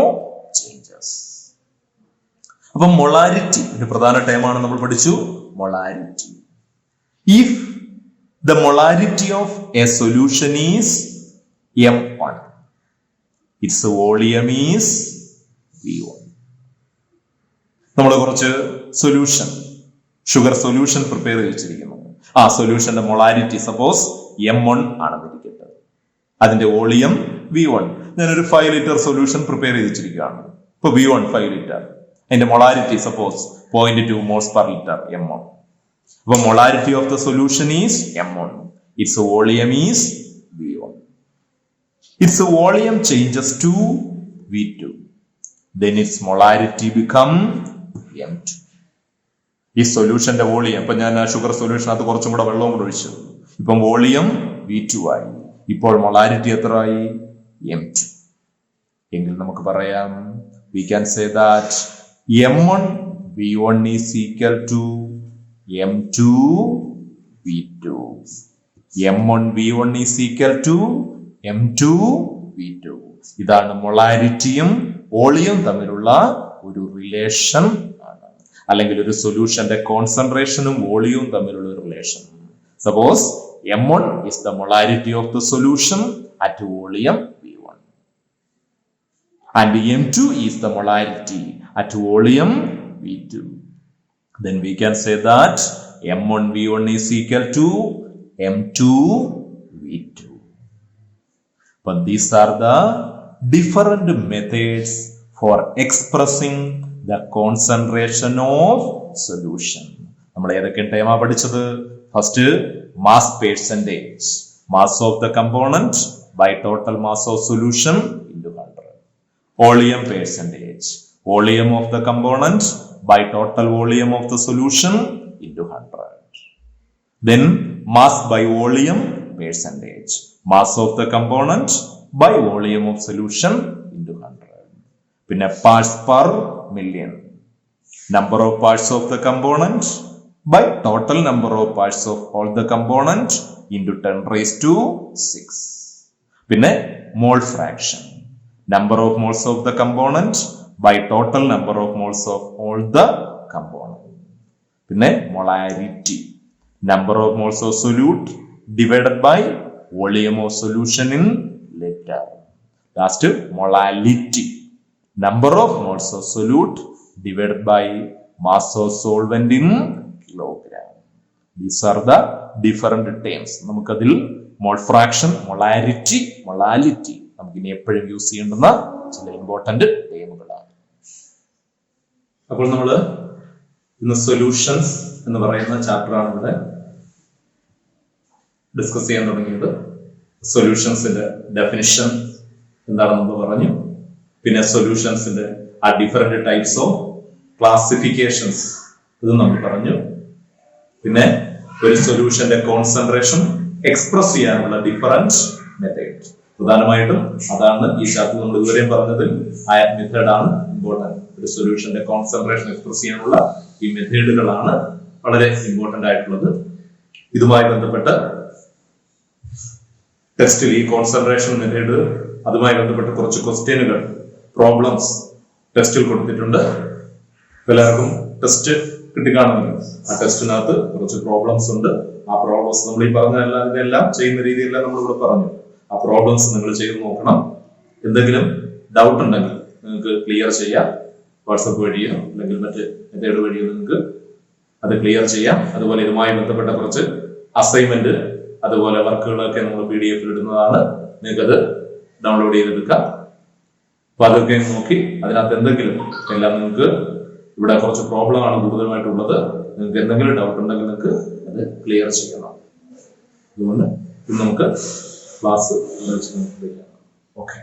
changes. അപ്പോൾ molarity ഒരു പ്രധാന ടേമാണ് നമ്മൾ പഠിച്ചു, molarity. If the molarity of a solution is M1, its volume is V1. നമ്മൾ കുറച്ച് സൊല്യൂഷൻ, ഷുഗർ സൊല്യൂഷൻ പ്രിപ്പയർ ചെയ്തിരിക്കുന്നു. ആ സൊല്യൂഷന്റെ മൊളാരിറ്റി സപ്പോസ് M1 ആണെന്നിരിക്കട്ടെ, അതിന്റെ വോളിയം V1. ഞാനൊരു 5 ലിറ്റർ സൊല്യൂഷൻ പ്രിപ്പയർ ചെയ്തിരിക്കുകയാണ്. ഇപ്പൊ V1 5 ലിറ്റർ, അതിന്റെ molarity suppose 0.2 moles per liter M1. അപ്പൊ molarity of the solution is M1. Its volume is V1. Its volume changes to V2. Then its molarity become M2. ഈ സൊല്യൂഷന്റെ വോളിയം, ഇപ്പൊ ഞാൻ ഷുഗർ സൊല്യൂഷൻ അത് കുറച്ചും കൂടെ വെള്ളവും കൂടെ ഒഴിച്ചു, ഇപ്പം വോളിയം V2 ആയി. ഇപ്പോൾ മൊളാരിറ്റി എത്ര ആയി? M2. എങ്കിൽ നമുക്ക് പറയാം, we can say that M1 V1 is equal to M2 V2. M1 V1 is equal to M2 V2. ഇതാണ് മൊളാരിറ്റിയും വോളിയം തമ്മിലുള്ള ഒരു റിലേഷൻ ആണ്, അല്ലെങ്കിൽ ഒരു സൊല്യൂഷന്റെ കോൺസെൻട്രേഷനും വോളിയവും തമ്മിലുള്ള ഒരു relation. Suppose M1 is the molarity of the solution at volume V1 and M2 is the molarity at volume V2. Then we can say that M1 V1 is equal to M2 V2. But these are the different methods for expressing the concentration of solution. നമ്മൾ ഏതൊക്കെ ടൈമാ പഠിച്ചത്? First mass percentage, mass of the component by total mass of solution into 100. Volume percentage, volume of the component by total volume of the solution into 100. Then mass by volume percentage, mass of the component by volume of solution into 100. പിന്നെ parts per million, number of parts of the component by total number of parts of all the component into 10 raised to 6. പിന്നെ mole fraction, number of moles of the component by total number of moles of all the component. പിന്നെ molarity, number of moles of solute divided by volume of solution in liter. Last, molality, number of moles of solute divided by mass of solvent in kilogram. These are the different terms. നമുക്കതിൽ മോൾ ഫ്രാക്ഷൻ, മൊളാരിറ്റി, മൊളാലിറ്റി നമുക്ക് ഇനി എപ്പോഴും യൂസ് ചെയ്യേണ്ടുന്ന ചില ഇമ്പോർട്ടന്റ് ടേമുകളാണ്. അപ്പോൾ നമ്മൾ ഇന്ന് സൊല്യൂഷൻസ് എന്ന് പറയുന്ന ചാപ്റ്റർ ആണ് ഇവിടെ ഡിസ്കസ് ചെയ്യാൻ തുടങ്ങിയത്. സൊല്യൂഷൻസിന്റെ ഡെഫിനിഷൻ എന്താണെന്ന് നമ്മൾ പറഞ്ഞു. പിന്നെ സൊല്യൂഷൻസിന്റെ ആ ഡിഫറെന്റ് ടൈപ്സ് ഓഫ് ക്ലാസിഫിക്കേഷൻസ് ഇത് നമ്മൾ പറഞ്ഞു. പിന്നെ ഒരു സൊല്യൂഷന്റെ കോൺസെൻട്രേഷൻ എക്സ്പ്രസ് ചെയ്യാനുള്ള ഡിഫറൻറ്റ് മെത്തേഡ്, പ്രധാനമായിട്ടും അതാണ് ഈ ചാപ്റ്റർ നമ്മൾ ഇതുവരെയും പറഞ്ഞതിൽ ആ മെത്തേഡാണ് ഇമ്പോർട്ടന്റ്. ഒരു സൊല്യൂഷന്റെ കോൺസെൻട്രേഷൻ എക്സ്പ്രസ് ചെയ്യാനുള്ള ഈ മെത്തേഡുകളാണ് വളരെ ഇമ്പോർട്ടന്റ് ആയിട്ടുള്ളത്. ഇതുമായി ബന്ധപ്പെട്ട് ടെസ്റ്റിൽ ഈ കോൺസെൻട്രേഷൻ മെത്തേഡ് അതുമായി ബന്ധപ്പെട്ട് കുറച്ച് ക്വസ്റ്റ്യനുകൾ, പ്രോബ്ലംസ് ടെസ്റ്റിൽ കൊടുത്തിട്ടുണ്ട്. എല്ലാവർക്കും ടെസ്റ്റ് കിട്ടിക്കാണുമല്ലോ. ആ ടെസ്റ്റിനകത്ത് കുറച്ച് പ്രോബ്ലംസ് ഉണ്ട്. ആ പ്രോബ്ലംസ് നമ്മൾ ഈ പറഞ്ഞ ഇതെല്ലാം ചെയ്യുന്ന രീതിയിലെല്ലാം നമ്മളിവിടെ പറഞ്ഞു. ആ പ്രോബ്ലംസ് നിങ്ങൾ ചെയ്ത് നോക്കണം. എന്തെങ്കിലും ഡൗട്ട് ഉണ്ടെങ്കിൽ നിങ്ങൾക്ക് ക്ലിയർ ചെയ്യാം. വാട്സപ്പ് വഴിയോ അല്ലെങ്കിൽ മറ്റ് മെത്തേഡ് വഴിയോ നിങ്ങൾക്ക് അത് ക്ലിയർ ചെയ്യാം. അതുപോലെ ഇതുമായി ബന്ധപ്പെട്ട കുറച്ച് അസൈൻമെന്റ് അതുപോലെ വർക്കുകളൊക്കെ നമ്മൾ PDF ഇടുന്നതാണ്. നിങ്ങൾക്കത് ഡൗൺലോഡ് ചെയ്തെടുക്കാം. അപ്പൊ അതൊക്കെ നോക്കി അതിനകത്ത് എന്തെങ്കിലും എല്ലാം നിങ്ങൾക്ക് ഇവിടെ കുറച്ച് പ്രോബ്ലം ആണ് കൂടുതലായിട്ടുള്ളത്. നിങ്ങൾക്ക് എന്തെങ്കിലും ഡൗട്ട് ഉണ്ടെങ്കിൽ നിങ്ങൾക്ക് അത് ക്ലിയർ ചെയ്യണം. അതുകൊണ്ട് ഇന്ന് നമുക്ക് ക്ലാസ് ഓക്കെ.